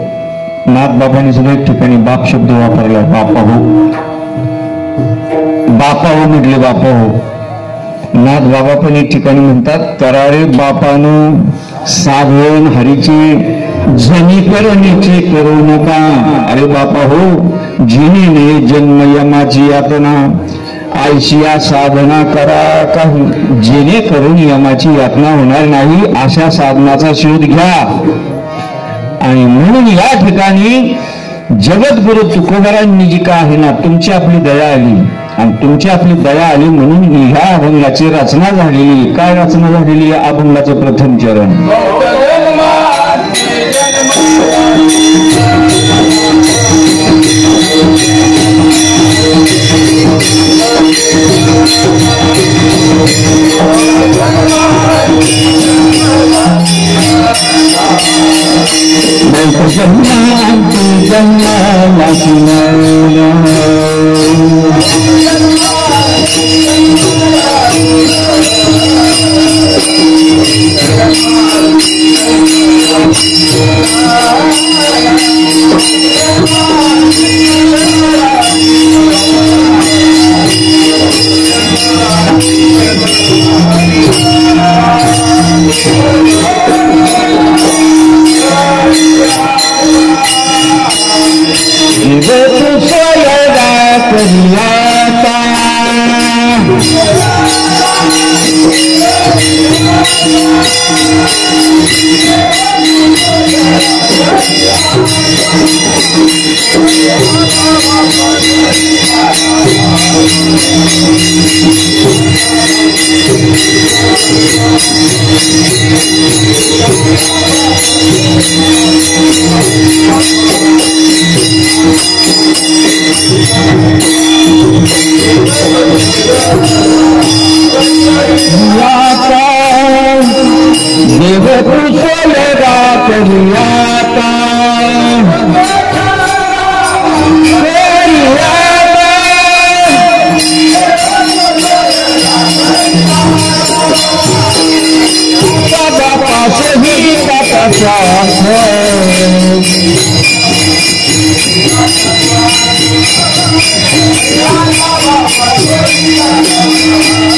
नाथ बाबांनी सुद्धा एक ठिकाणी बाप शब्द वापरला. बापा हो, बापा हो म्हटले, बापा हो. नाथ बाबा पण एक ठिकाणी म्हणतात, करारे बापानं साधन हरीची जनी करणीची करू नका. अरे बापा हो, जिने जन्म यमाची यातना आयशिया साधना करा काही, जेणेकरून यमाची यातना होणार नाही अशा साधनाचा शोध घ्या. आणि म्हणून या ठिकाणी जगद्गुरु तुकोबरायांनी जी काय आहे ना, तुमची आपली दया आली आणि तुमची आपली दया आली म्हणून ह्या अभंगाची रचना झालेली. काय रचना झालेली? अभंगाचं प्रथम चरण.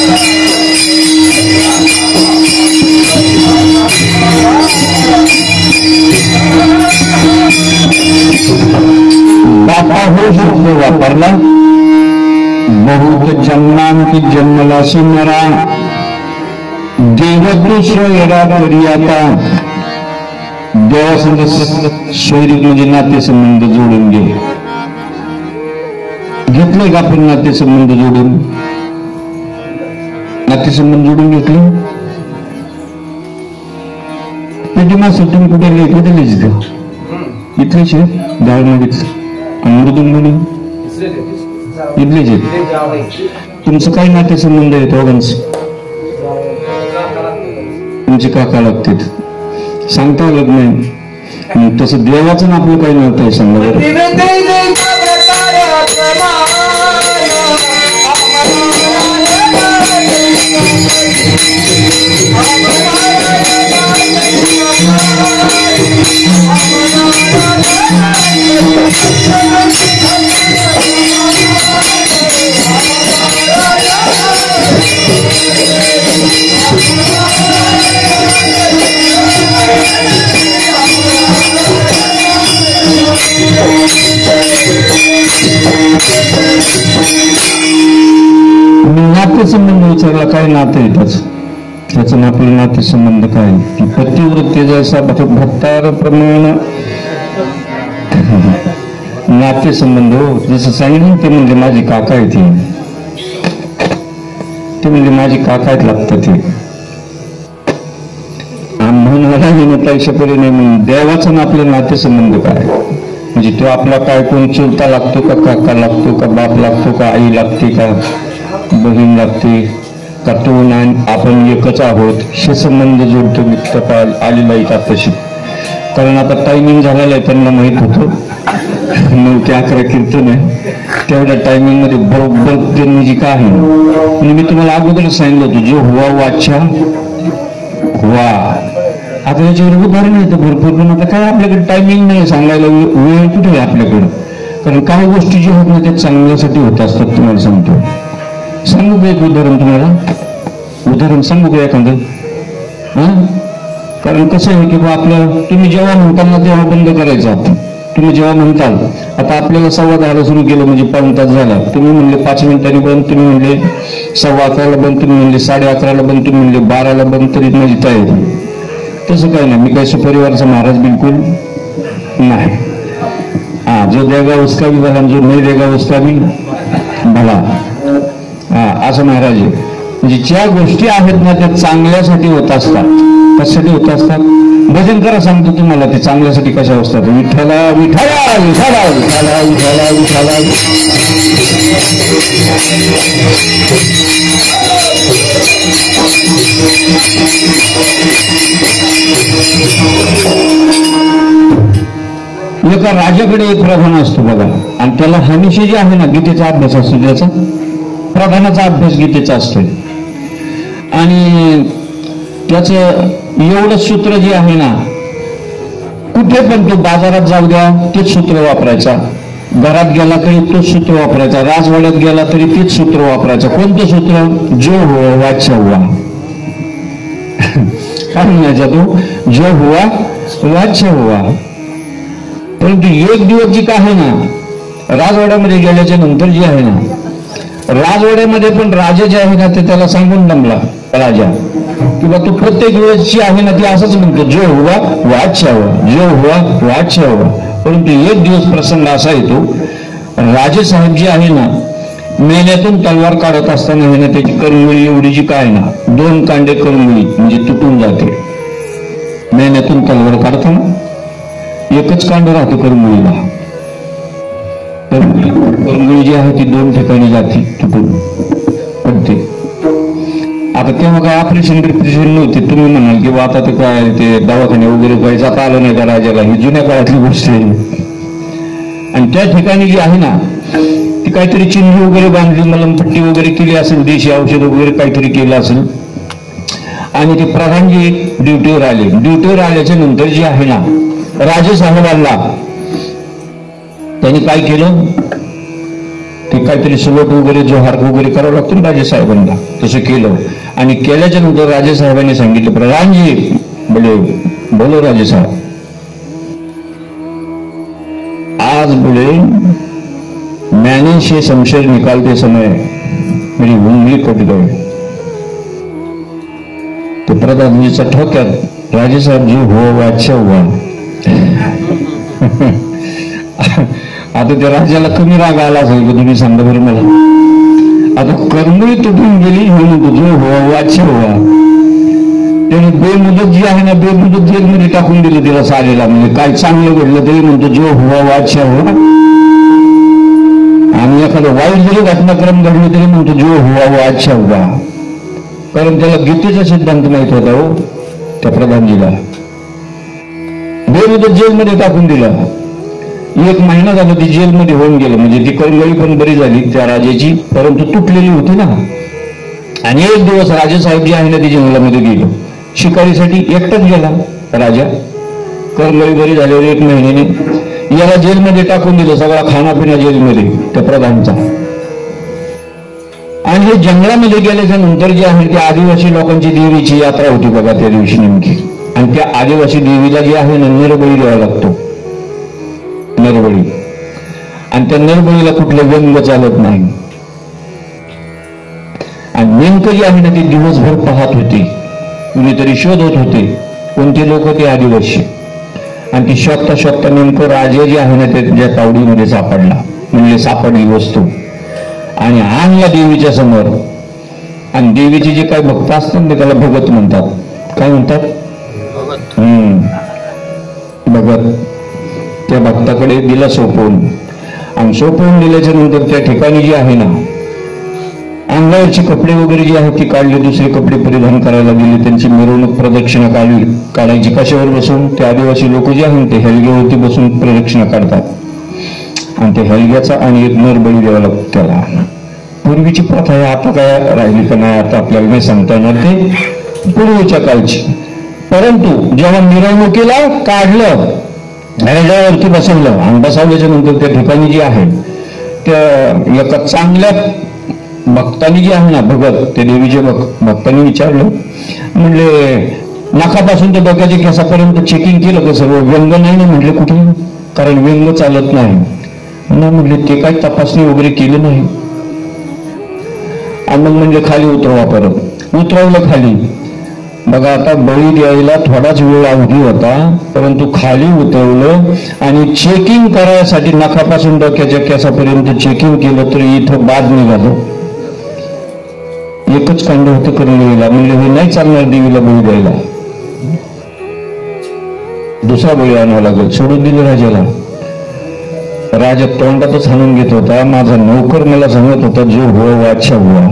Yeah. सुमरा देवदूषण येरा करी आता देवासंग शैरिक म्हणजे नातेसंबंध जोडून घेतले का आपण नातेसंबंध जोडून घेतले तुम्ही कुठे इथलेच गाळमडीच मृदुंगणी इथलेच तुमचं काही नातेसंबंध आहे दोघांचं तुमचे काका लागतील सांगता येत नाही तसं देवाचं आपलं काही नव्हतं आहे सांगा नातेसंबंध विचारला काय नातं आहे त्याचं आपलं नातेसंबंध काय की पतिव्रते जैसा भक्तार प्रमाण नातेसंबंध हो जसं सांगितलं ते म्हणजे माझी काका आहे ते म्हणजे माझी काका आहेत लागतं ते म्हणून पैसे पडे नाही म्हणून देवाचा ना आपले नातेसंबंध काय म्हणजे तो आपला काय कोण चुलता लागतो का काका लागतो का बाप लागतो का आई लागते का बहीण लागते का तो आपण एकच आहोत हे संबंध जोडतो मित्र आलेला आहे तशी कारण आता टायमिंग झालेला आहे त्यांना माहित होतं 9 ते 11 कीर्तन आहे तेवढ्या टायमिंग मध्ये बरोबर त्यांनी जी काय आहे म्हणजे मी तुम्हाला अगोदरच सांगितलं होतं जो हुवा वाचा हुवा आता याच्यावर उदाहरण येतं भरपूर पण आता काय आपल्याकडे टायमिंग नाही सांगायला वेळ कुठे आहे आपल्याकडे कारण काही गोष्टी जे होत नाही ते चांगल्यासाठी होत असतात तुम्हाला सांगतो सांगू का एक उदाहरण सांगू का एखादं कारण कसं आहे की बा आपलं तुम्ही जेव्हा म्हणताल ना तेव्हा बंद करायचं तुम्ही जेव्हा म्हणताल आता आपल्याला 10:15 सुरू केलं म्हणजे 1 तास झाला तुम्ही म्हणले 5 मिनिटांनी बंद तुम्ही म्हणले 11:15 बंद तुम्ही म्हणले 11:30 बंद तुम्ही म्हणले 12ला बंद तरी माझी तयारी तसं काय नाही मी काही सुपरिवारचा महाराज बिलकुल नाही जो देगा उसका भी भला जो नाही देगा उसका भी भला असं महाराज आहे म्हणजे ज्या गोष्टी आहेत ना त्या चांगल्यासाठी होत असतात कशासाठी होत असतात भजन करा सांगतो तुम्हाला ते चांगल्यासाठी कशा असतात विठ्ठला विठ्ठला विठ्ठला विठ्ठला विठ्ठला विठ्ठला एका राजाकडे एक प्रधान असतो बघा आणि त्याला हमेशा जे आहे ना गीतेचा अभ्यास असतो त्याचा प्रधानाचा अभ्यास गीतेचा असतो आणि त्याचं एवढं सूत्र जे आहे ना कुठे पण तो बाजारात जाऊ द्या तेच सूत्र वापरायचा घरात गेला तरी तोच सूत्र वापरायचा राजवाड्यात गेला तरी तेच सूत्र वापरायचं कोणतं सूत्र जो हुआ वाचा हुआ काय म्हणायचा तो जो हुआ वाचा हुआ परंतु एक दिवस जी काय आहे ना राजवाड्यामध्ये गेल्याच्या नंतर जी आहे ना राजवाड्यामध्ये पण राजा जे आहे ना ते त्याला सांगून दमला राजा किंवा तू प्रत्येक वेळेस जी आहे ना ती असंच म्हणतो जो हुआ वाचा हुआ जो हुआ वाचा हुआ परंतु एक दिवस प्रसंग असा येतो राजे साहेब जे आहे ना मेल्यातून तलवार काढत असताना आहे ना त्याची करंगळी एवढी जी काय ना 2 कांडे करंगळी म्हणजे तुटून जाते मेल्यातून तलवार काढताना एकच कांड राहतो करंगळीला करंगळी जी आहे ती 2 ठिकाणी जाते तुटून पडते आता तेव्हा काय ऑपरेशन नव्हते तुम्ही म्हणाल की आता ते काय ते दवाखाने वगैरे काही जाता आलं नाही का राजाला ही जुन्या काळातली गोष्ट आहे आणि त्या ठिकाणी जी आहे ना ती काहीतरी चिन्ह वगैरे बांधली मलमपट्टी वगैरे केली असेल देशी औषध वगैरे काहीतरी केलं असेल आणि ते प्रधानजी ड्युटीवर आल्याच्या नंतर जी आहे ना राजे साहेबांना त्यांनी काय केलं ते काहीतरी सुलट वगैरे जोहार वगैरे करावं लागतो ना राजे साहेबांना तसं केलं आणि केल्याच्या नंतर राजे साहेबांनी सांगितलं प्रधानजी बोलो राजे साहेब आज बोले मैंने से शमशेर निकालते समय मेरी उंगली कट गई ते प्रधानजीच्या ठोक्यात राजेसाहेब जी हो वाच्या हुआ. आता त्या राजाला कमी राग आला असेल की तुम्ही सांगा बरं मला. आता कर्मही तुटून गेली म्हणून जो हो वाच्या हुआ. त्याने बेमुदत जी आहे ना बेमुदत जेलमध्ये टाकून दिली तिला सालेला. म्हणजे काय चांगलं घडलं तरी म्हणतो जो हुआ वाच्या हुआ. आणि एखादं वाईट जरी घटनाक्रम घडलं तरी म्हणतो जो हुआ वाच्या हुआ. कारण त्याला गीतेचा सिद्धांत माहित होता हो त्या प्रधानजीला. बेमुदत जेलमध्ये टाकून दिला. 1 महिना झाला ती जेलमध्ये होऊन गेलं. म्हणजे ती कळवळी पण बरी झाली त्या राजाची, परंतु तुटलेली होती ना. आणि एक दिवस राजेसाहेब जी आहे ना ती जंगलामध्ये गेलो शिकारीसाठी. एकटाच गेला राजा. कळवळी बरी झाल्यावर 1 महिन्याने याला जेलमध्ये टाकून दिलं. सगळा खानापिना जेलमध्ये त्या प्रधानचा. आणि हे जंगलामध्ये गेल्याच्या नंतर जे आहे त्या आदिवासी लोकांची देवीची यात्रा होती बघा त्या दिवशी नेमकी. आणि त्या आदिवासी देवीला जे आहे ना नरबळी द्यावा लागतो. नरबळी. आणि त्या नरबळीला कुठले व्यंग चालत नाही. आणि नेमकं जे आहे ना ते दिवसभर पाहत होते. कुणीतरी शोधत होते. कोणते लोक ते आदिवासी. आणि ती शोधता शोधता नेमकं राजा जे आहे ना त्याच्या तावडीमध्ये सापडला. म्हणजे सापडली वस्तू आणि आणला देवीच्या समोर. आणि देवीचे जे काही भक्त असतात ते त्याला भगत म्हणतात. काय म्हणतात? भगत. त्या भक्ताकडे दिला सोपवून. आणि सोपवून दिल्याच्या नंतर त्या ठिकाणी जे आहे ना अंगावरचे कपडे वगैरे जे आहेत ती काढले. दुसरे कपडे परिधान करायला गेले. त्यांची मिरवणूक प्रदक्षिणा काढायची. कशावर बसून? ते आदिवासी लोक जे आहेत ते हेलग्यावरती बसून प्रदक्षिणा काढतात. आणि त्या हेलग्याचा आणि एक नरबळी द्यावा लागतो त्याला. पूर्वीची प्रथा आहे. आता काय राहिली का नाही आता आपल्याला नाही सांगता येणार. ते पूर्वीच्या काळची. परंतु जेव्हा मिरवणुकीला काढलं हेलग्यावरती बसवलं आणि बसवल्याच्या नंतर त्या ठिकाणी जे आहे त्या एका चांगल्या भक्तांनी जे आहे ना भगत त्या देवीचे भक्तांनी विचारलं. म्हणले नाकापासून ते डोक्याच्या केसापर्यंत चेकिंग केलं का सर्व? व्यंग नाही ना म्हटले कुठे. कारण व्यंग चालत नाही ना. म्हटले ते काही तपासणी वगैरे केली नाही. आणि मग म्हणजे खाली उतरवा. परत उतरवलं खाली. बघा आता बळी द्यायला थोडाच वेळ अवधी होता. परंतु खाली उतरवलं आणि चेकिंग करायसाठी नाकापासून डोक्याच्या केसापर्यंत चेकिंग केलं तर इथं बाद निघालं. एकच कांड होतं करून म्हणजे हे नाही चालणार देवीला बळी द्यायला. दुसरा बळी आणावा लागेल. सोडून दिलं राजाला. राजा तोंडातच हाणून घेत होता. माझा नोकर मला सांगत होता जो हुआ वाच्या हुआ.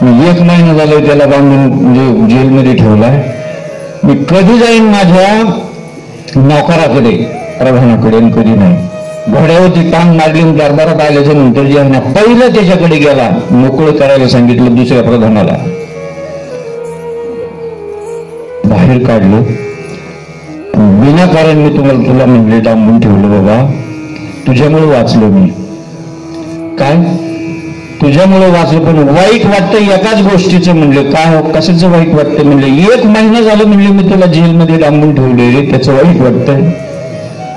मी 1 महिना झालाय त्याला बांधून जेलमध्ये ठेवलाय. मी कधी जाईन माझ्या नोकराकडे प्रधानाकडे आणि कधी नाही. घोड्यावरती टांग मारली. दरबारात आल्याच्या नंतर जे आहे ना पहिलं त्याच्याकडे गेला. मोकळं करायला सांगितलं दुसऱ्या प्रधानाला. बाहेर काढलं. विनाकारण मी तुला म्हणले डांबून ठेवलं. बाबा तुझ्यामुळे वाचलो मी. काय? तुझ्यामुळे वाचलं. पण वाईट वाटतं एकाच गोष्टीचं. म्हणलं काय? कशाचं वाईट वाटतं? म्हणलं 1 महिना झालं म्हणले मी तुला जेलमध्ये डांबून ठेवले. त्याचं वाईट वाटतंय?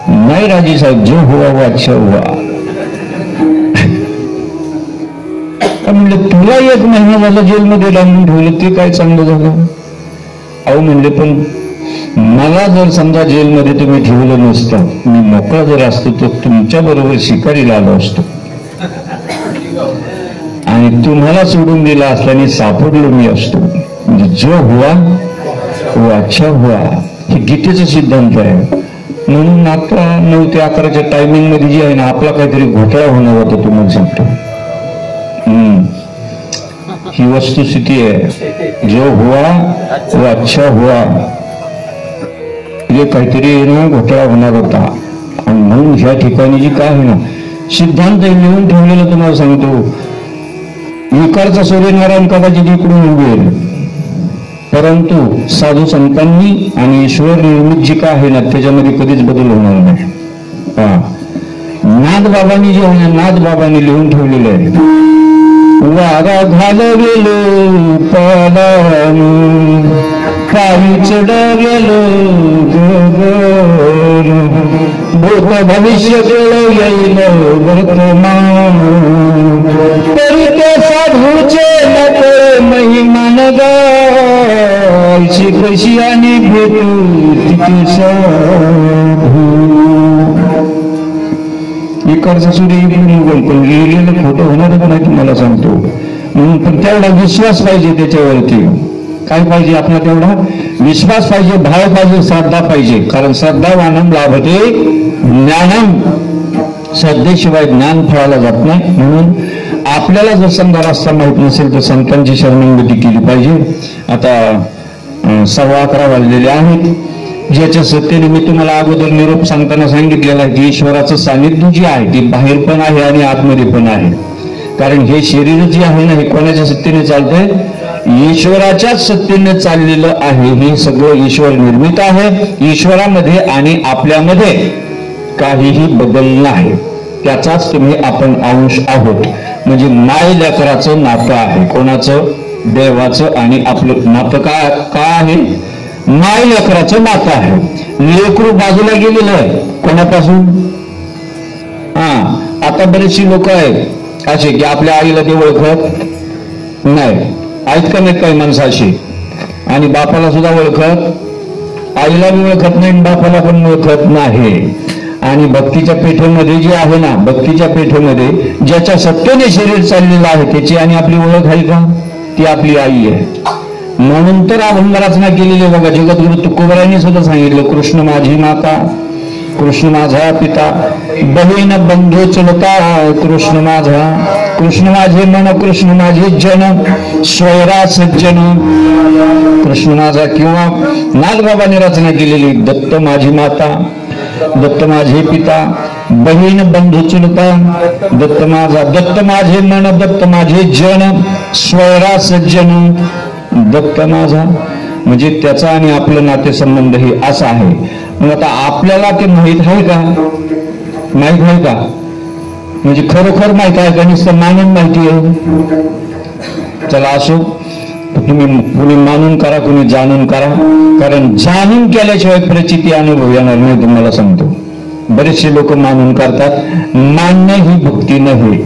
नाही राजे साहेब जो हुआ वाच्या हुआ. म्हणलं तुला 1 महिना झाला जेलमध्ये डांबून ठेवलं ते काय चांगलं झालं? अहो म्हणले पण मला जर समजा जेलमध्ये तुम्ही ठेवलं नसतं मी मोकळा जर असतो तर तुमच्या बरोबर शिकारीला आलो असतो. आणि तुम्हाला सोडून दिला असल्याने सापडलो मी असतो. म्हणजे जो हुआ वाच्या हुआ हे गीतेचा सिद्धांत आहे. म्हणून आता 9 ते 11च्या टायमिंग मध्ये जे आहे ना आपला काहीतरी घोटाळा होणार होता तुम्हाला सांगतो. ही वस्तुस्थिती आहे. जो हुआ वाच्या हुआ हे काहीतरी ना घोटाळा होणार होता. आणि म्हणून ह्या ठिकाणी जी काय आहे ना सिद्धांत लिहून ठेवलेलं तुम्हाला सांगतो. विकारचा सूर्यनारायण कदाचित इकडून उगेल परंतु साधू संतांनी आणि ईश्वर निर्मित जी काय आहे ना त्याच्यामध्ये कधीच बदल होणार नाही. नाथबाबांनी जे आहे नाथबाबांनी लिहून ठेवलेलं आहे. वारा घालवेलो पालानु काही चढवेलो गगन भूत भविष्य येईल वर्तमान तरी ते साधूचे नको महिमान गा जायची कशी आणि भेटू तिथे साधू. इकडचा सूर्य पण लिहिलेलं खोटं होणार पण नाही तुम्हाला सांगतो. म्हणून पण तेवढा विश्वास पाहिजे त्याच्यावरती. काय पाहिजे आपला तेवढा विश्वास पाहिजे, भाव पाहिजे, श्रद्धा पाहिजे. कारण श्रद्धावानम लाभते ज्ञानम, श्रद्धेशिवाय ज्ञान फळाला जात नाही. म्हणून आपल्याला जर समजा रस्ता माहित नसेल तर संतांची शरणागती केली पाहिजे. आता 11:15 वाजलेले आहेत. ज्याच्या सत्तेने मी तुम्हाला अगोदर निरोप सांगताना सांगितलेला आहे की ईश्वराचं सानिध्य जे आहे ते बाहेर पण आहे आणि आतमध्ये पण आहे. कारण हे शरीर जे आहे ना हे कोणाच्या सत्तेने चालतंय? ईश्वराच्याच सत्तेने चाललेलं आहे. हे सगळं ईश्वर निर्मित आहे. ईश्वरामध्ये आणि आपल्यामध्ये काहीही बदल नाही. त्याचाच तुम्ही आपण अंश आहोत. म्हणजे माय लेकराचं नातं आहे. कोणाचं? देवाचं आणि आपलं नातं का आहे? माय लेकराचं नातं आहे. लेकरू बाजूला गेलेलं आहे कोणापासून? आता बरेचशी लोक आहेत असे की आपल्या आईला ते ओळखत नाही. आहेत का नाही काही माणसं अशी? आणि बापाला सुद्धा ओळखत, आईला बी ओळखत नाही, बापाला पण ओळखत नाही. आणि भक्तीच्या पेठेमध्ये जे आहे ना, भक्तीच्या पेठेमध्ये ज्याच्या सत्तेने शरीर चाललेलं आहे त्याची आणि आपली ओळख आहे का? ती आपली आई आहे. म्हणून तर अभंग रचना केलेली आहे बघा. जगद्गुरु तुकोबरायांनी सुद्धा सांगितलं, कृष्ण माझी माता, कृष्ण माझा पिता, बहीण बंधू चलता कृष्ण माझा, कृष्ण माझे मन, कृष्ण माझे जन, स्वैरा सज्जन, कृष्ण माझा. किंवा नागबाबांनी रचना केलेली, दत्त माझी माता, दत्त माझे पिता, बहीण बंधू चुलता, दत्त माझा, दत्त माझे मन, दत्त माझे जन, स्वैरा सज्जन, दत्त माझा. म्हणजे त्याचा आणि आपलं नातेसंबंध हे असा आहे. मग आता आपल्याला ते माहित आहे का? माहित आहे का? म्हणजे खरोखर माहित आहे का? नुसतं मानून माहिती आहे? चला असो, तुम्ही कुणी मानून करा, कुणी जाणून करा. कारण जाणून केल्याशिवाय प्रचिती अनुभव येणार नाही. तुम्हाला सांगतो, बरेचसे लोक मानून करतात. मान्य ही भक्ती नाही.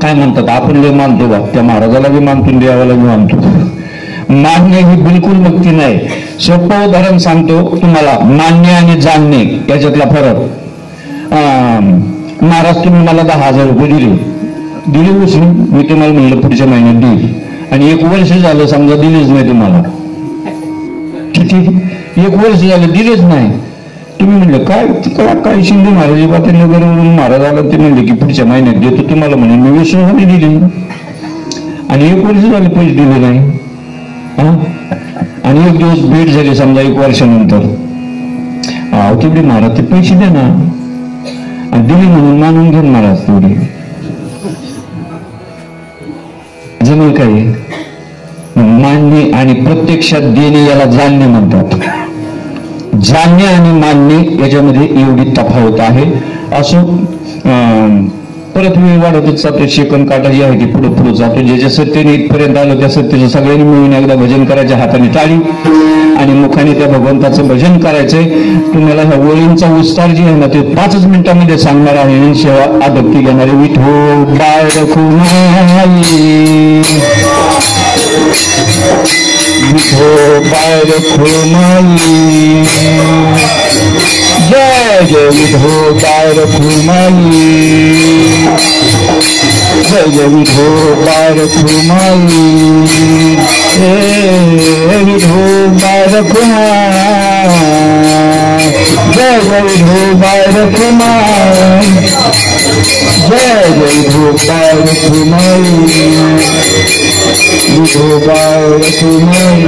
काय म्हणतात? आपण जे मानतो बा, त्या महाराजाला बी मानतो, देवाला बी मानतो. मान्य ही बिलकुल भक्ती नाही. सोपं उदाहरण सांगतो तुम्हाला, मान्य आणि जाणणे याच्यातला फरक. महाराज तुम्ही मला 10,000 रुपये दिले उचलून, मी तुम्हाला म्हणलं पुढच्या महिन्यात देईल, आणि 1 वर्ष झालं समजा दिलेच नाही तुम्हाला. किती? 1 वर्ष झालं दिलेच नाही. तुम्ही म्हणलं काय शिंदे महाराज पाटीलनगरवरून महाराज आला, ते म्हणले की पुढच्या महिन्यात देतो तुम्हाला. म्हणे मी 20 वर्षांनी दिली आणि 1 वर्ष झाले पैसे दिले नाही. आणि 1 दिवस भेट झाली समजा 1 वर्षानंतर, तेवढे महाराज ते पैसे द्या ना, आणि दिली म्हणून मानून घेऊन महाराज तेवढी जमेल काही? मानणे आणि प्रत्यक्षात देणे याला जाणणे म्हणतात. जाणणे आणि मानणे याच्यामध्ये एवढी तफावत आहे. असो, परत वेळ वाढतच जातो. सेकंद काटा जी आहे ती पुढे पुढे जातो. ज्याच्या सत्तेने इथपर्यंत आलं त्या सत्तेचं सगळ्यांनी मिळून एकदा भजन करायच्या, हाताने टाळी आणि मुखाने त्या भगवंताचं भजन करायचंय. तुम्हाला ह्या ओळींचा विस्तार जी आहे ना ते 5 मिनिटांमध्ये सांगणार आहे. सेवा आभक्ती घेणारे विठो बाळ रखुमाई, विठो बाळ रखुमाई, जय जय विठो बाळ रखुमाई, जय जय विठो बाळ रखुमाई, विठो बाळ रखुमाई, जय जय विठो बाळ रखुमाई, जय जय विठो बाळ रखुमाई, विठो बाळ रखुमाई.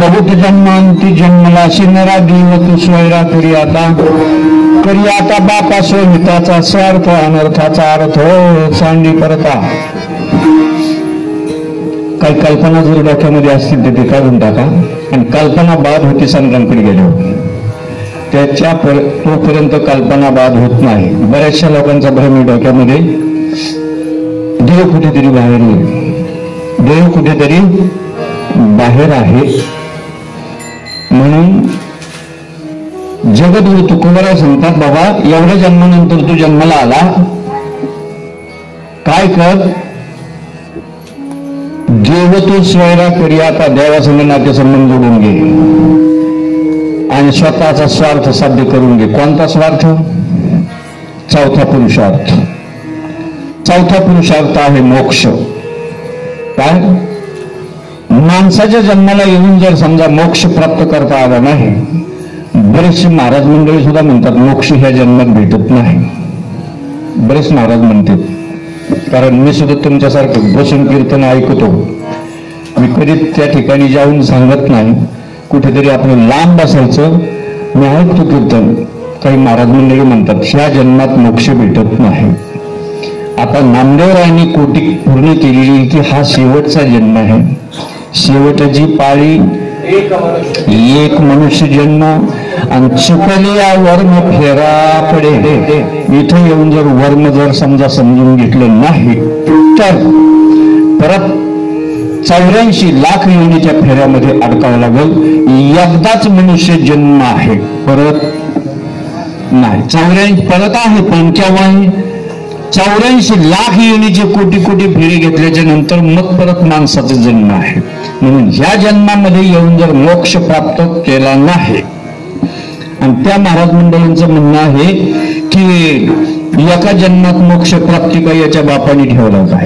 बहुत जन्मांती जन्मला शिनरा देव तू स्वैरा करी आता बापा स्वहिताचा स्वार्थ अनर्थाचा अर्थ सांडी परता. काही कल्पना जर डोक्यामध्ये असतील तर ते काढून टाका. आणि कल्पना बाद होती संतांकडे गेल्यावर, तोपर्यंत कल्पना बाद होत नाही. बऱ्याचशा लोकांचा भ्रम डोक्यामध्ये देव कुठेतरी बाहेर येईल, देव कुठेतरी बाहेर आहे म्हणून जगद्गुरु तुकोबराय सांगतात, बाबा एवढ्या जन्मानंतर तू जन्माला आला, काय कर, देव तू स्वैरा करी आता, देवासंग नातेसंबंध जोडून घे आणि स्वतःचा स्वार्थ साध्य करून घे. कोणता स्वार्थ? चौथा पुरुषार्थ. चौथा पुरुषार्थ आहे मोक्ष. काय? माणसाच्या जन्माला येऊन जर समजा मोक्ष प्राप्त करता आला नाही, बरेचसे महाराज मंडळी सुद्धा म्हणतात मोक्ष ह्या जन्मात भेटत नाही. बरेच महाराज म्हणतात, कारण मी सुद्धा तुमच्यासारखं बसून कीर्तन ऐकतो. मी कधीच त्या ठिकाणी जाऊन सांगत नाही, कुठेतरी आपण लांब बसायचं, मी ऐकतो कीर्तन. काही महाराज मंडळी म्हणतात ह्या जन्मात मोक्ष भेटत नाही. आता नामदेवरायांनी कोटी पूर्ण केलेली की हा शेवटचा जन्म आहे, शेवटची पाळी, एक मनुष्य जन्म आणि चुकले या वर्म फेरा पडे. इथं येऊन जर वर्म जर समजा समजून घेतलं नाही तर परत 84 लाख योनीच्या फेऱ्यामध्ये अडकावं लागल. एकदाच मनुष्य जन्म आहे, परत नाही. 84 परत आहे पण केव्हा? 84 लाख योनीचे कोटी कोटी फेरी घेतल्याच्या नंतर मग परत माणसाचा जन्म आहे. म्हणून ह्या जन्मामध्ये येऊन जर मोक्ष प्राप्त केला नाही, आणि त्या महाराज मंडळींचं म्हणणं आहे की एका जन्मात मोक्ष प्राप्ती का याच्या बापाने ठेवला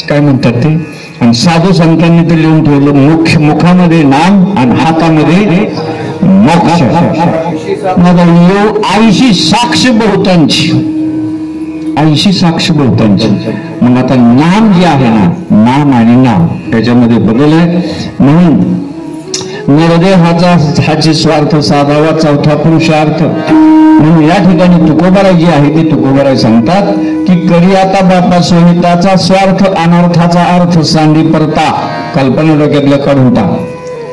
काय म्हणतात ते. आणि साधू संतांनी ते लिहून ठेवलं, मुखामध्ये नाम आणि हातामध्ये मोक्ष. आईशी साक्ष बहुतांची, आईशी साक्ष बहुतांची. मग आता नाम जे आहे ना, नाम आणि नाम त्याच्यामध्ये बदल आहे. म्हणून नरदेहाची स्वार्थ साधावा चौथा पुरुषार्थ. म्हणून या ठिकाणी तुकोबाराय जे आहे ते तुकोबाराय सांगतात की करी आता बापा स्वहिताचा स्वार्थ अनर्थाचा अर्थ सांडी परता. कल्पना डोक्यातल्या काढून टाक.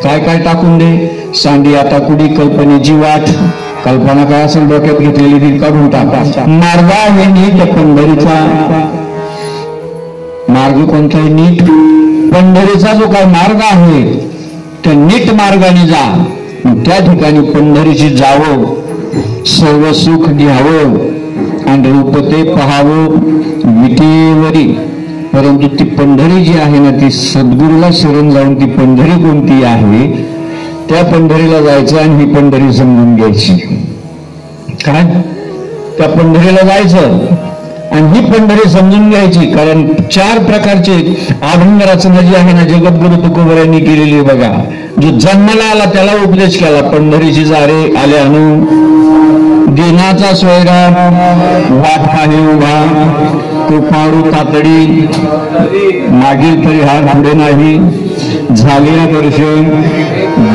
काय काय टाकून दे? सांडी आता कुडी कल्पनेची वाट. कल्पना काय असेल डोक्यात घेतलेली ती काढून टाका. मार्ग आहे नीट पंढरीचा. मार्ग कोणता आहे? नीट पंढरीचा जो काय मार्ग आहे त्या नीट मार्गाने जा. त्या ठिकाणी पंढरीची जावं, सर्व सुख घ्यावं आणि रूप ते पहावं विटेवरी. परंतु ती पंढरी जी आहे ना, ती सद्गुरूला शरण जाऊन ती पंढरी कोणती आहे त्या पंढरीला जायचं आणि ही पंढरी समजून घ्यायची. काय? त्या पंढरीला जायचं आणि ही पंढरी समजून घ्यायची. कारण 4 प्रकारचे अभंग रचना जी आहे ना जगद्गुरु तुकोबरायांनी केलेली बघा. जो जन्माला आला त्याला उपदेश केला, पंढरीची जारे आले अनु दिनाचा स्वैरा वाट आहे उभा, कृपाळू तातडी मागील तरी हा पुढे नाही झाले दर्शन.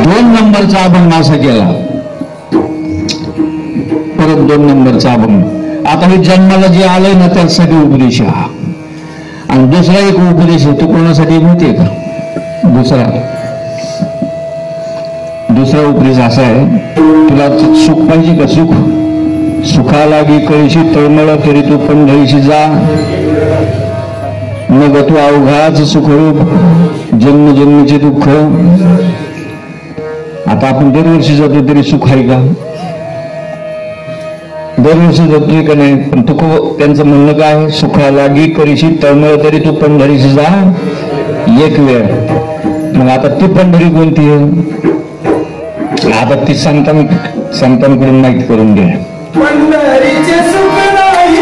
2 नंबरचा अभंग असा केला, परत 2 नंबरचा अभंग. आता हे जन्माला जे आलंय ना त्यासाठी उपदेश हा. आणि दुसरा एक उपदेश आहे तो कोणासाठी माहितीये का? दुसरा उपदेश असा आहे, तुला सुख पाहिजे का? सुखा लागी कळशी तळमळ तरी तू पंढरीशी जा. मग तू अवघाच सुखरूप जन्मजन्मीचे दुःख. आता आपण दरवर्षी जातो तरी सुख आहे का? दरवर्षी जातोय का नाही? पण तू त्यांचं म्हणणं काय? सुखा लागी करीशी तळमळ तरी तू पंढरीशी जा एक वेळ. मग आता ती पंढरी कोणती आहे? आता ती संतांकडून माहिती करून घ्या. पंढरीचे सुख नाही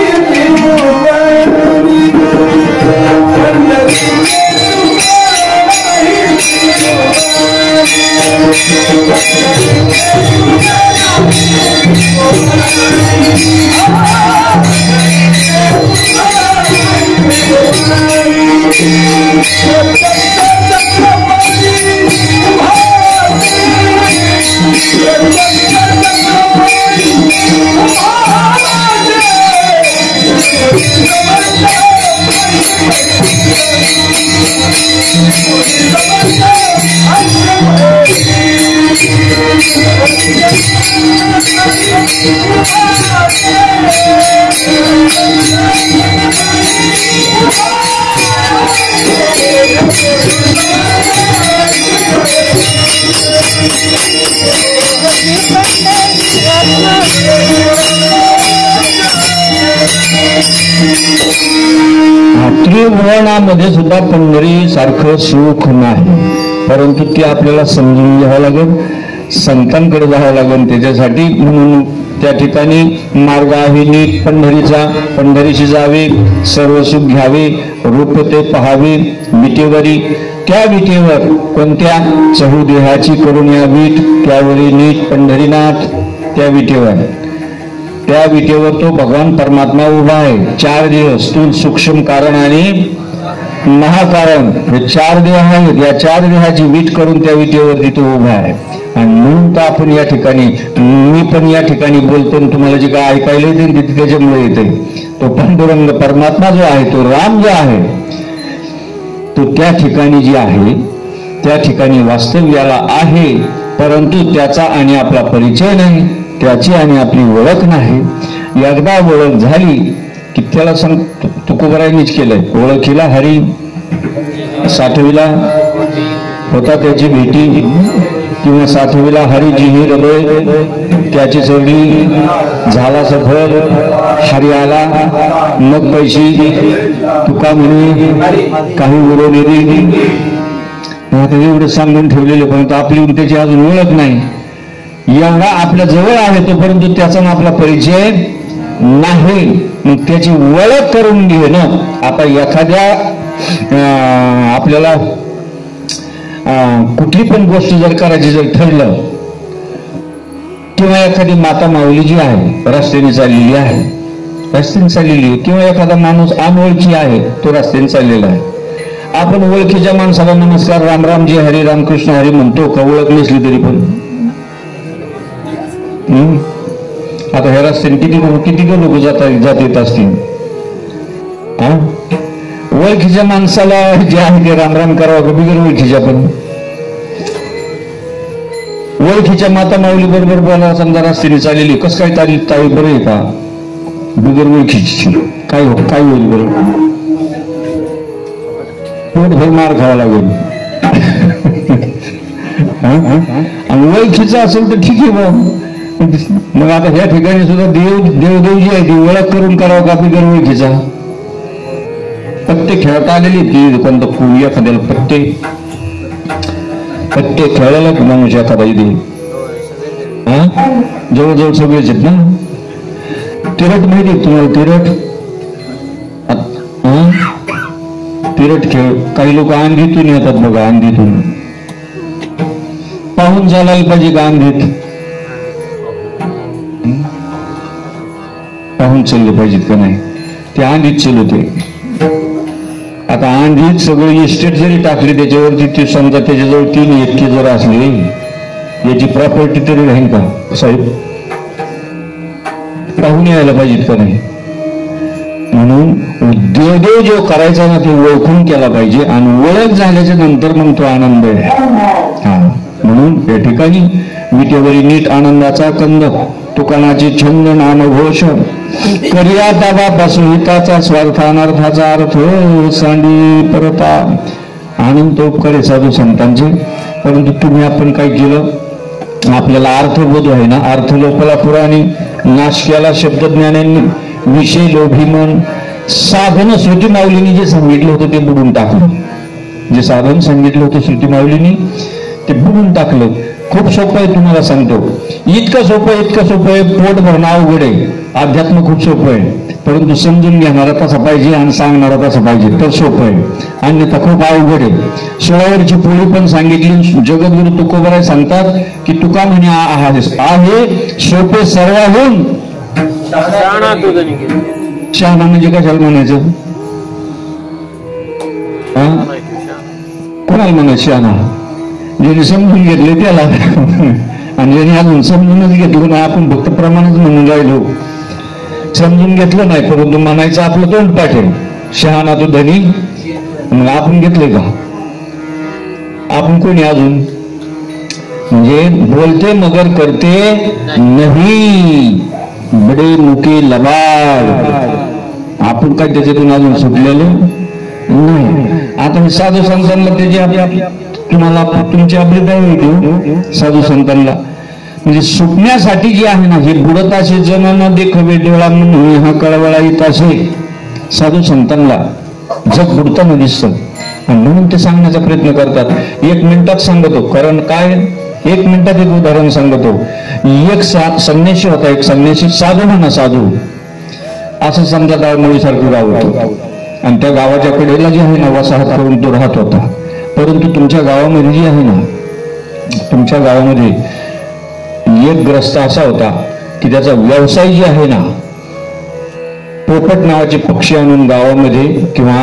त्रिभुवनामध्ये सुद्धा पंढरी सारखं सुख नाही, परंतु ते आपल्याला समजून घ्यावं लागेल, संतांकडे जावं लागेल. त्याच्यासाठी म्हणून त्या ठिकाणी मार्ग आहे नीट पंढरीचा, पंढरीशी जावे, सर्व सुख घ्यावे, रूप ते पहावे विटेवरी. त्या विटेवर कोणत्या चहुदेहाची करून या वीट, त्यावेळी नीट पंढरीनाथ त्या विटेवर, त्या विटेवर तो भगवान परमात्मा उभा आहे. 4 देह, स्थूल, सूक्ष्म, कारण आणि महाकारण, हे 4 देह आहेत. या 4 देहाची वीट करून त्या विटेवरती तो उभा आहे. आणि म्हणून तर आपण या ठिकाणी, मी पण या ठिकाणी बोलतो, तुम्हाला जे काय ऐकायला येते ते त्याच्यामुळे येते. तो पांडुरंग परमात्मा जो आहे, तो राम जो आहे, तो त्या ठिकाणी जे आहे त्या ठिकाणी वास्तव्याला आहे, परंतु त्याचा आणि आपला परिचय नाही, त्याची आणि आपली ओळख नाही. एकदा ओळख झाली की त्याला सांग, तुकोबरायांनीच केलंय, ओळखीला हरी, 60वीला होता त्याची भेटी, किंवा 60वीला हरीची ही हृदय त्याची चढली, झाला सफर, हरी आला, मग पैशी तुका म्हणे काही उरवलेली. आता एवढं सांगून ठेवलेले, परंतु आपली त्याची अजून ओळख नाही. एवढा आपल्या जवळ आहे तो, परंतु त्याचा आपला परिचय नाही. मग त्याची ओळख करून घेणं. आता एखाद्या आपल्याला कुठली पण गोष्ट जर करायची जर ठरलं, किंवा एखादी माता माऊली जी आहे रस्त्याने चाललेली आहे, रस्त्याने चाललेली आहे, किंवा एखादा माणूस अनोळखी आहे तो रस्त्याने चाललेला आहे, आपण ओळखीच्या माणसाला नमस्कार राम रामजी हरी रामकृष्ण हरी म्हणतो का, ओळख नसली तरी पण? आता ह्या रस्त्याने किती लोक जात येत असतील. ओळखीच्या माणसाला जे आहे ते रामराम करावं का बिगर ओळखीच्या? पण ओळखीच्या माता माऊली बरोबर बोला, समजा रस्त्याने चाललेली, कसं काय ताई बरं आहे का, बिगर ओळखीची काय होईल बरं? पोटभर मार खावा लागेल. आणि ओळखीचं असेल तर ठीक आहे बा. मग आता ह्या ठिकाणी सुद्धा देव जी आहे ती ओळख करून करावं का बिगर ओळखीचा? पत्ते खेळता आलेली ती कोणतं खूप एखाद्याला पत्ते खेळायला की माणूस एखादा इथे जवळजवळ सगळेच आहेत ना. तिरट माहिती आहे तुम्हाला? तिरट खेळ काही लोक अंधीतून येतात बघा, अंधीतून पाहून चालायला पाहिजे का? अंधीत पाहून चालले पाहिजेत का नाही? ते अंधीत चालवते. आता अंधीत सगळं इस्टेट जरी टाकली त्याच्यावरती, ते समजा त्याच्याजवळ 3 इतके जर असले, याची प्रॉपर्टी तरी राहील का साहेब? पाहून यायला पाहिजेत का नाही? म्हणून देव जो करायचा ना ते ओळखून केला पाहिजे, आणि ओळख झाल्याच्या नंतर मग तो आनंद आहे. म्हणून या ठिकाणी विटेवरी नीट आनंदाचा कंद, तुकानाचे छंद नामघोष, करिया ताबा पासून हिताचा स्वार्थ अनर्थाचा अर्थ सांडी परता. आनंद उपकार साधू संतांचे, परंतु तुम्ही आपण काय केलं, आपल्याला अर्थबोध आहे ना, अर्थ लोपला पुराणे, नाश केला शब्दज्ञानांनी, विषय लोभी मन, साधन श्रुती माऊलींनी जे सांगितलं होतं ते बुडून टाकलं. जे साधन सांगितलं होतं श्रुती माऊलींनी ते बुडून टाकलं. खूप सोपं आहे, तुम्हाला सांगतो, इतकं सोपं आहे, पोट भरणं अवघड आहे. अध्यात्म खूप सोपं आहे, परंतु समजून घेणारा तसा पाहिजे आणि सांगणारा तसा पाहिजे, तर सोपं आहे. अन्यथा खूप अवघड आहे. 16वरची पोळी पण सांगितली. जगद्गुरु तुकोबराय सांगतात की तुका म्हणे आहे सोपे सर्वाहून शहाणा. म्हणजे कशाला म्हणायचं? कोणाला म्हणायचं शहाणा? ज्याने समजून घेतले त्याला, आणि ज्याने अजून समजूनच घेतलं नाही, आपण फक्त प्रमाणच म्हणून राहिलो, समजून घेतलं नाही, परंतु म्हणायचं आपलं तोंडपाठ आहे शहाणा तो धनी. मग आपण घेतले का? आपण कोणी अजून? म्हणजे बोलते मगर करते नाही, बडे मुके लबाड. आपण काय त्याच्यातून अजून सुटलेलो नाही. आता मी साधू संतांना त्याची तुम्हाला तुमची आपली काय माहिती साधू संतांना, म्हणजे सुटण्यासाठी जे आहे ना, हे बुडत असे जन न देखवे डोळा म्हणून हा कळवळा येत असे. साधू संतांना जग बुडताना दिसतं आणि म्हणून ते सांगण्याचा प्रयत्न करतात. 1 मिनिटात सांगतो. कारण काय, 1 मिनिटात एक उदाहरण सांगतो. एक संन्यासी होता, एक संन्यासी साधू म्हणा साधू, असं समजा दाळमोळी सारखं गाव होतं आणि त्या गावाच्या कडेला जे आहे ना वसाहत करून तो राहत होता. परंतु तुमच्या गावामध्ये जी आहे ना, तुमच्या गावामध्ये एक ग्रस्त असा होता की त्याचा व्यवसाय जे आहे ना, पोपट नावाचे पक्षी आणून गावामध्ये किंवा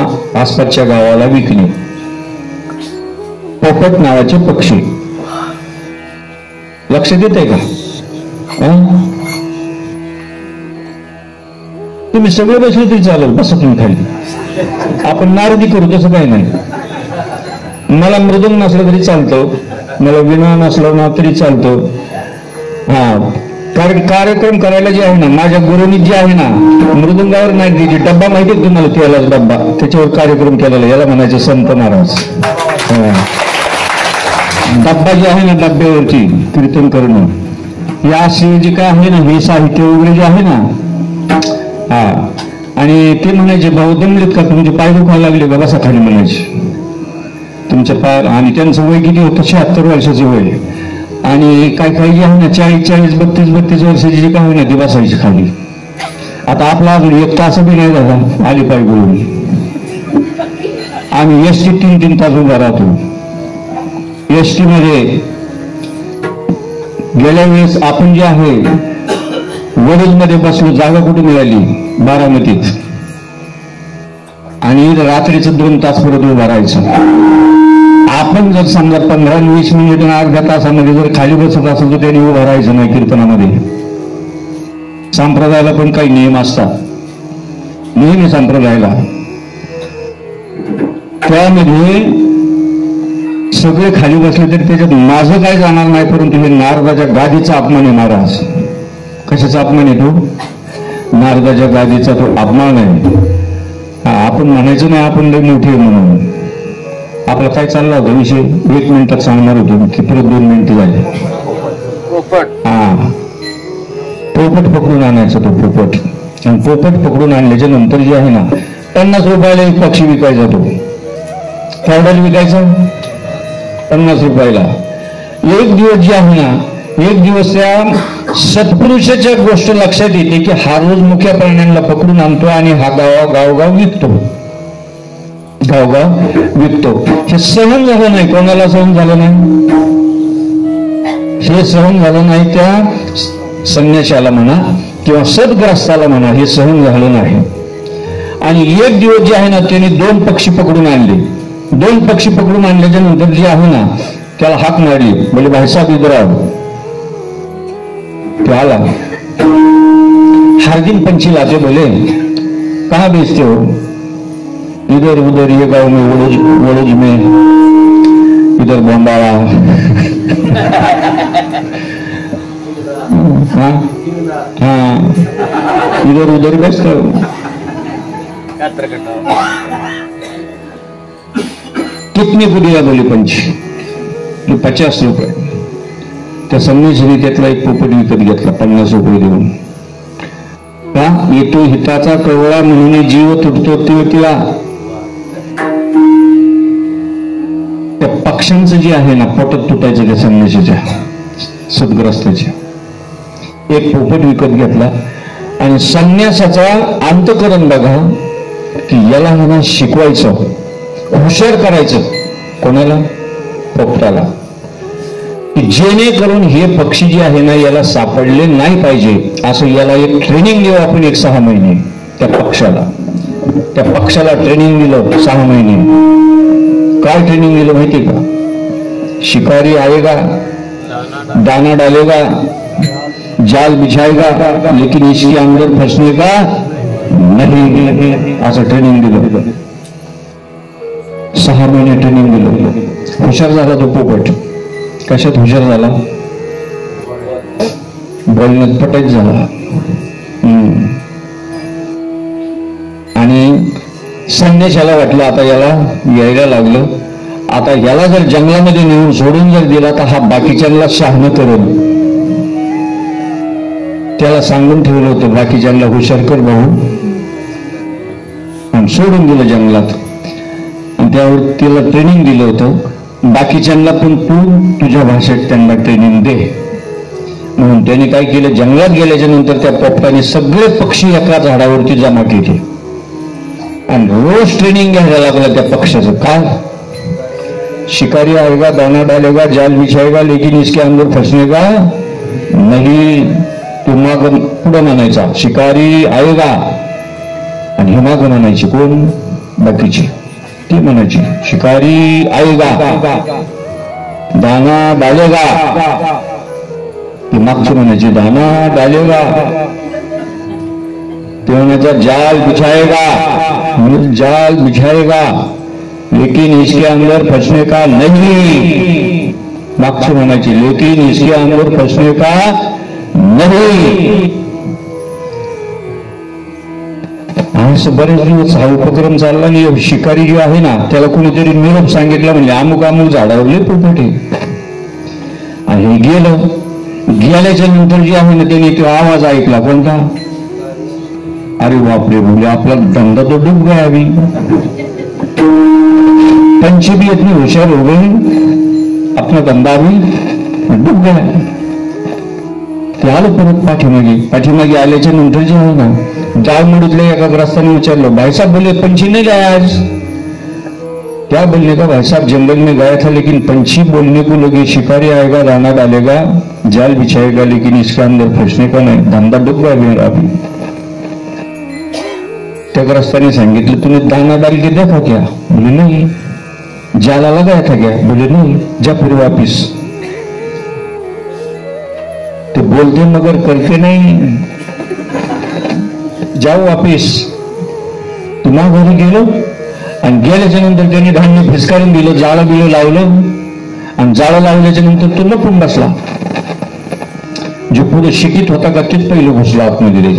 आसपासच्या गावाला विकणे. पोपट नावाचे पक्षी लक्षात येत आहे का? तुम्ही सगळे बसले तरी चालेल, बसा तुम्ही खाली. आपण नारदी करू तसं काही नाही. मला मृदंग नसलं तरी चालतं, मला विना नसला ना तरी चालतं. कारण कार्यक्रम करायला जे आहे ना, माझ्या गुरुनी जे आहे ना, मृदंगावर नाही द्यायची. डब्बा माहिती आहे तुम्हाला? तेलाच डब्बा, त्याच्यावर कार्यक्रम केलेला, याला म्हणायचं संत महाराज. डब्बा जे आहे ना, डब्यावरची कीर्तन करणं, या असे जे काय आहे ना, हे साहित्य वगैरे जे आहे ना, आणि ते म्हणायचे भाऊ दमलेत का, तुमचे पाय दुखायला लागले का, बसा खाली म्हणायचे तुमच्या पाय. आणि त्यांचं वय किती होतं? 76 वर्षाचं वय. आणि काय काही आहे ना 40, 32 वर्षाची जी काय होईना ती बसायची खाली. आता आपला अजून 1 तास बी नाही झाला आली पाय बोलून. आम्ही एसटी 3 तास उभा राहतो. एसटी मध्ये गेल्या वेळेस आपण जे आहे वडूज मध्ये बसलो, जागा कुठे मिळाली? बारामतीत. आणि रात्रीचं 2 तास परत उभा राहायचं. आपण जर समजा 15-20 मिनिट अर्ध्या तासामध्ये जर खाली बसत असेल तर त्यांनी उभं राहायचं नाही कीर्तनामध्ये. संप्रदायाला पण काही नियम असतात, नेहमी संप्रदायाला. त्यामध्ये सगळे खाली बसले तरी त्याच्यात माझं काय जाणार नाही, परंतु हे नारदाच्या गादीचा अपमान आहे महाराज. कशाचा अपमान आहे तो? नारदाच्या गादीचा तो अपमान आहे. आपण म्हणायचं नाही आपण लई मोठी आहे म्हणून. आपला काय चालला होता विषय? 1 मिनिटात सांगणार होतो की परत 2 मिनिटं झाले. पोपट पकडून आणायचा तो पोपट. आणि पोपट पकडून आणल्याच्या नंतर जे आहे ना 50 रुपयाला एक पक्षी विकायचा. तो केवढ्याला विकायचा? 50 रुपयाला. एक दिवस जे आहे ना, एक दिवस त्या सत्पुरुषाच्या गोष्ट लक्षात येते की हा रोज मुख्य प्राण्यांना पकडून आणतो आणि हा गावगाव विकतो. गावगाव विकतो. हे सहन झालं नाही. कोणाला सहन झालं नाही? हे सहन झालं नाही त्या संन्याशाला म्हणा किंवा सद्ग्रस्ताला म्हणा, हे सहन झालं नाही. आणि एक दिवस जे आहे ना त्याने 2 पक्षी पकडून आणले. 2 पक्षी पकडून आणल्याच्या नंतर जे आहे ना त्याला हाक मारली, बोले भाईसाहेब इधर आओ. तो आला. हर दिन पंछी लाते, बोले कहाँ बेचते हो? इधर उधर, ये गांव में वड़ोज में, इधर बम्बाड़ा. हाँ इधर उधर बेचते हो. कितने को दिया? बोले पंछी. 50 रुपये. त्या संन्यासीने त्यातला एक पोपट विकत घेतला 50 रुपये देऊन. का? येतो हिताचा कवळा म्हणून जीव तुटतो तिला. त्या पक्ष्यांचं जे आहे ना पोटात तुटायचं त्या संन्यासीच्या सद्ग्रस्ताच्या. एक पोपट विकत घेतला आणि संन्यासाचा अंतकरण बघा की याला ना शिकवायचं, हुशार करायचं. कोणाला? पोपटाला. जेणेकरून हे पक्षी जे आहे ना याला सापडले नाही पाहिजे असं याला एक ट्रेनिंग देऊ आपण 6 महिने. त्या पक्षाला ट्रेनिंग दिलं 6 महिने. काय ट्रेनिंग दिलं माहिती का? शिकारी आएगा, दाना डालेगा, जाल बिछाएगा, लेकिन इसके अंदर फंसने का नहीं, असं ट्रेनिंग दिलं. 6 महिने ट्रेनिंग दिलं. हुशार झाला तो पोपट. कशात हुशार झाला? बोलण्यात पटायच झाला. आणि संन्याशाला वाटलं आता याला यायला लागलं, आता याला जर जंगलामध्ये नेऊन सोडून जर दिला तर हा बाकीच्यांना शहाणं करेल. त्याला सांगून ठेवलं होतं बाकीच्यांना, हुशार कर भाऊ, आणि सोडून दिलं जंगलात. आणि त्यावर तिला ट्रेनिंग दिलं होतं. बाकीच्यांना पण तू तुझ्या भाषेत त्यांना ट्रेनिंग दे म्हणून त्याने काय केलं, जंगलात गेल्याच्या नंतर त्या पोपटाने सगळे पक्षी एका झाडावरती जमा केले आणि रोज ट्रेनिंग घ्यायला लागलं त्या पक्षाचं. काय? शिकारी आएगा, दाना डालेगा, जाल बिछाएगा, लेकिन इसके अंदर फंसने का नहीं. तो माग पुढं म्हणायचा शिकारी आएगा आणि हे माग म्हणायची कोण? बाकीची. ती म्हणायची शिकारी आएगा, दाना डालेगा, ती मागची म्हणायची दाना डालेगा. ते म्हणायचा जाल बिछाएगा, लेकिन इसके अंदर फंसने का नहीं. मागची म्हणायची लेकिन इसके अंदर फंसने का नाही. असं बरेच दिवस हा उपक्रम चालला. आणि शिकारी जो आहे ना त्याला कोणीतरी निरोप सांगितला, म्हणजे अमुक झाडावरले पोपट आहे. आणि हे गेल्याच्या नंतर जे आहे ना त्याने तो आवाज ऐकला. कोणता? अरे बापरे, म्हणजे आपला धंदा तो डूब गया. अभी पंछी भी इतने होशियार हो गए, अपना धंदा भी डूब गया. ते आलं परत पाठीमागे आल्याच्या नंतर जे आहे ना जाळ मुडीतल्या एका ग्रस्ताने विचारलं, भाई साहब बोले पंछी नहीं लाया आज? क्या बोलने का भाई साहब, जंगल में गया था लेकिन पंछी बोलने को लगे, शिकारी आएगा, दाना डालेगा, जाल बिछाएगा, लेकिन इसके अंदर फंसने का नहीं, धंदा डूब गया मेरा अभी. त्या ग्रस्ताने सांगितलं तूने दाना डाल के देखा क्या? बोले नहीं. जाला लगाया था क्या? बोले नहीं. जा फिर वापिस. ते बोलते मगर करते नहीं. जाऊ वापिस. तुम्हा घरी गेलो आणि गेल्याच्या नंतर त्यांनी धान्य फिसकारून दिलं, जाळं बिलं लावलं आणि जाळं लावल्याच्या नंतर तो लपून बसला. जो पुढे शिकित होता का तेच पहिलं घुसला आतमध्ये.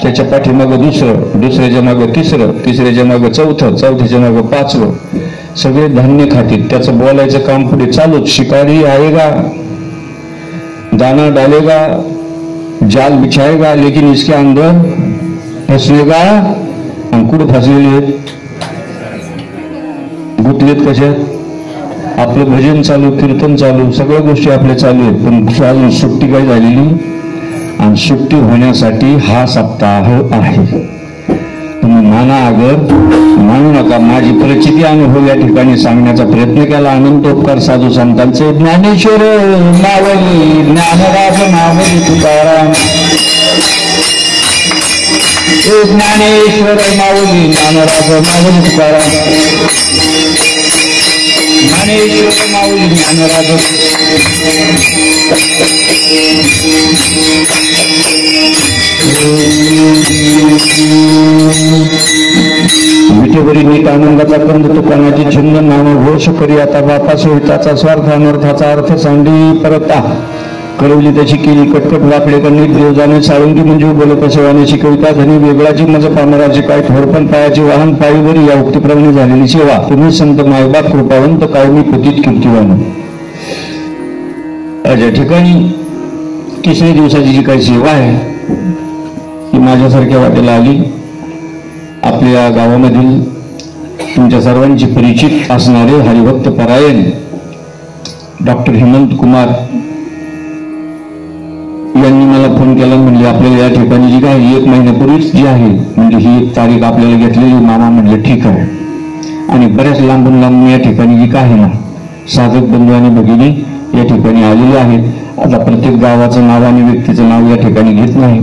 त्याच्या पाठीमागं दुसऱ्याच्या मागं तिसऱ्याच्या मागं चौथ्याच्या मागं 5वं. सगळे धान्य खातील. त्याचं बोलायचं काम पुढे चालूच. शिकारी आएगा, दाना डालेगा, जाल बिछाएगा, लेकिन इसके अंदर फसलेगा. आणि कुठं फसलेले आहेत? गुतलेत कशात? आपलं भजन चालू, कीर्तन चालू, सगळ्या गोष्टी आपल्या चालू आहेत, पण अजून सुट्टी काय झालेली? आणि सुट्टी होण्यासाठी हा सप्ताह आहे. तुम्ही माना अगर मानू नका. माझी परिचिती अनुभव या ठिकाणी सांगण्याचा प्रयत्न केला. अनंतोपकार साधू संतांचे ज्ञानेश्वर मावली, ज्ञानराज मावली तुकाराम. ज्ञानेश्वर मावली, ज्ञानराज मावली तुकाराम. ज्ञानेश्वर माऊली, ज्ञानराज. विठेवरी नीट आनंदाचा कंद तुकानाची छंद नाम घोष करी आता बापा सोहिताचा स्वार्थ अनर्थाचा अर्थ सांडी परता. कळवली त्याची केली कटकट वाकडे करणीत देव जाणे साळुंगी मंजू बोलत सेवाने कविता धनी वेगळाची मज पामराची काय थोडपण पायाची वाहन पायीवरी या उक्तीप्रमाणे झालेली सेवा. तुम्ही संत मायबाप कृपावंत कायमी पतित कीर्तिवान. या ठिकाणी तिसऱ्या दिवसाची जी काही सेवा आहे ती माझ्यासारख्या वाटेला आली. आपल्या गावामधील तुमच्या सर्वांची परिचित असणारे हरिभक्त परायण डॉक्टर हेमंत कुमार यांनी फोन केला, म्हणले आपल्याला या ठिकाणी जी काय 1 महिन्यापूर्वीच जी आहे म्हणजे ही एक तारीख आपल्याला घेतलेली. मामा म्हणले ठीक आहे. आणि बऱ्याच लांबून लांबून या ठिकाणी जी काय ना साधक बंधू आणि भगिनी या ठिकाणी आलेले आहेत. आता प्रत्येक गावाचं नाव आणि व्यक्तीचं नाव या ठिकाणी घेत नाही,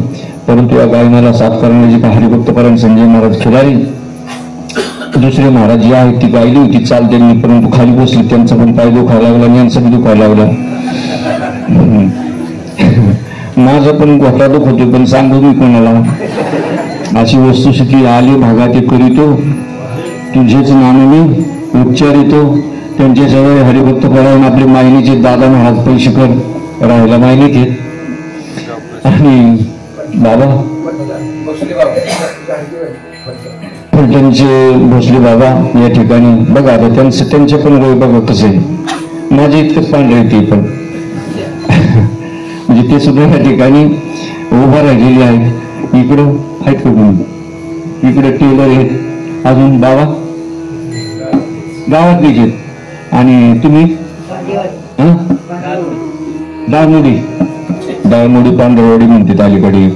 परंतु या गायनाला साथ करणारे जे काही हरिभक्तपरायण संजय महाराज खिलारी दुसरे महाराज जे आहेत ती गायली होती चाल त्यांनी, परंतु खाली बसली, त्यांचा पण पाय दुखायला लागला आणि यांचा बी दुखायला लागला. माझा पण घोटा दुखतो, पण सांगू मी कोणाला. अशी वस्तुस्थिती आली भागात करीतो, तुझेच नामाने उच्चारितो. त्यांच्या जवळ हरिभक्तपरायण आपले मायनीचे दादा महाराज पैसेकर राहायला मायनीत आहेत. आणि बाबा फलटणचे भोसले बाबा या ठिकाणी बघा. आता त्यांचे पण वय बघा कसं आहे, माझे इतकंच पांढरे ते पण म्हणजे ते सुद्धा या ठिकाणी उभा राहिलेले आहेत. इकडं आहेत का कोणी, इकडे टेलर आहेत. अजून बाबा गावात गेलेत. आणि तुम्ही दाळमोडी पांढरवाडी म्हणते अलीकडे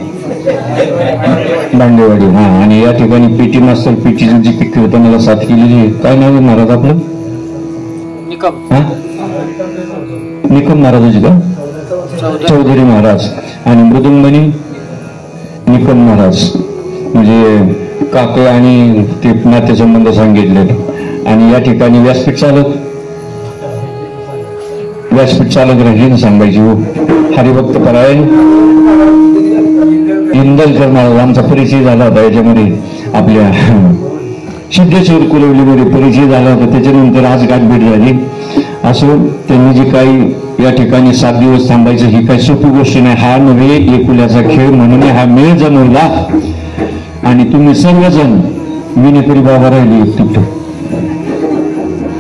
दांडेवाडी. हा, आणि या ठिकाणी पेटी मास्तर पेटीची जी कीर्तनाला साथ केलेली आहे. काय नाव आहे महाराज आपलं? निकम महाराजाची का? चौधरी महाराज. आणि मृदुंगणी निकम महाराज, म्हणजे काके आणि ते नातेसंबंध सांगितले. आणि या ठिकाणी व्यासपीठ चालक राहिली ना सांगायची हो. हरिभक्तपरायण इंदलकर महाराज आमचा परिचय झाला होता याच्यामध्ये, आपल्या सिद्धेश्वर कुलवलीमध्ये परिचय झाला होता. त्याच्यानंतर आज गाठभेट झाली. असो, त्यांनी जे काही या ठिकाणी 7 दिवस थांबायचं ही काही सोपी गोष्ट नाही. हा नव्हे एकुल्याचा खेळ म्हणून हा मेळ जमवला. आणि तुम्ही सर्वजण विनेकरी बाबा राहिली तिथं,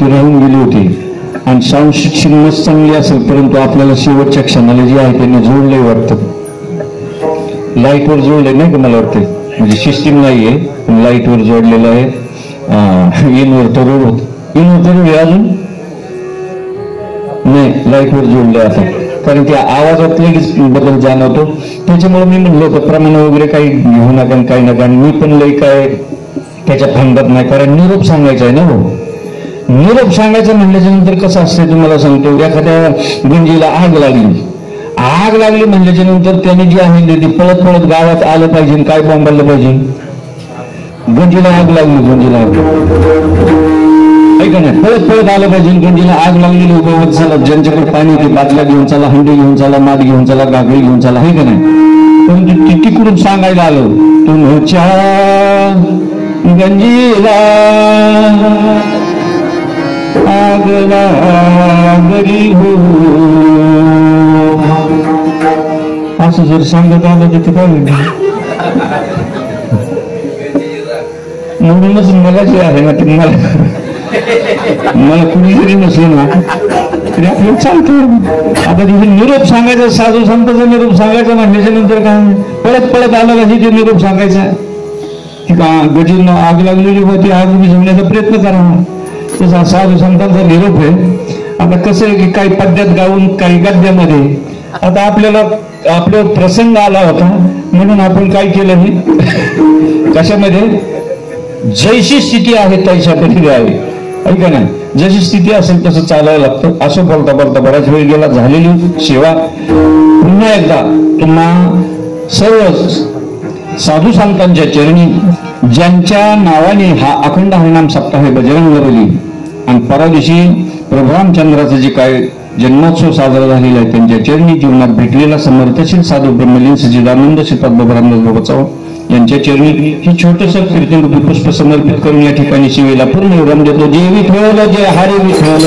ती राहून गेली होती. आणि सांस्कृतिक शिल्लक चांगली असेल, परंतु आपल्याला शेवटच्या क्षणाला जे आहे त्यांनी जोडलंय वाटतं. लाईटवर जोडलंय नाही का मला वाटतं, म्हणजे सिस्टीम नाहीये पण लाईटवर जोडलेलं आहे. इन्व्हर्टर अजून नाही, लाईटवर जोडलंय आता, कारण त्या आवाजात लगेच बदल जाणवतो. त्याच्यामुळे मी म्हणलं होतं प्रमाण वगैरे काही घेऊ नका काही नका. मी पण लई काय त्याच्या फंदात नाही, कारण निरोप सांगायचा आहे ना हो. निरोप सांगायचं म्हणल्याच्या नंतर कसं असतं तुम्हाला सांगतो. एखाद्या गुंजीला आग लागली म्हणल्याच्या नंतर त्याने जी आहे ती पळत गावात आलं पाहिजे. काय बोंबायला पाहिजे, गुंजीला आग लागली, ऐका नाही, पळत आलं पाहिजे. गुंजीला आग लागलेली उभं चला, ज्यांच्याकडे पाणी ते बाटल्या घेऊन चला, हंडी घेऊन चला, माठ घेऊन चला, गागडी घेऊन चला, हे का नाही. परंतु ती तिकडून सांगायला आलं, तुमच्या गंजीला आग लागली हो, असं जर सांगत आलं तर ते काय होईल. म्हणूनच मला जे आहे ना ते मला कुणी जरी नसलं ना तरी आपल्याला चालतं. आता तिथे निरोप सांगायचा, साधू संतांचा निरोप सांगायचा म्हणल्याच्या नंतर काय पळत आलं पाहिजे ते निरोप सांगायचा. ती गजींना आग लागलेली होती, आग विझवण्याचा प्रयत्न करा. तसा साधू संतांचा निरोप आहे. आता कसं आहे की काही पद्यात गाऊन काही गद्यामध्ये, आता आपल्याला आपला प्रसंग आला होता म्हणून आपण काय केलं, हे कशामध्ये जैशी स्थिती आहे तैशाकडे आहे, ऐका ना. जशी स्थिती असेल तसं चालायला लागतं. असं बोलता बराच वेळ गेला. झालेली सेवा पुन्हा एकदा तुम्हा सर्व साधू संतांच्या चरणी, ज्यांच्या नावाने हा अखंड हरिनाम सप्ताह आहे बजरंगबली, आणि परवा दिवशी प्रभू रामचंद्राचं जे काय जन्मोत्सव साजरा झालेला आहे त्यांच्या चरणी जीवनात भेटलेला समर्थशील साधू ब्रह्मलीन सच्चिदानंद श्रीपाद बाबारामदास बाबा चव्हाण यांच्या चरणी ही छोटंसं कीर्तन रूपी पुष्प समर्पित करून या ठिकाणी सेवेला पूर्ण विराम देतो. जय विठ्ठल, जय हरी विठ्ठल.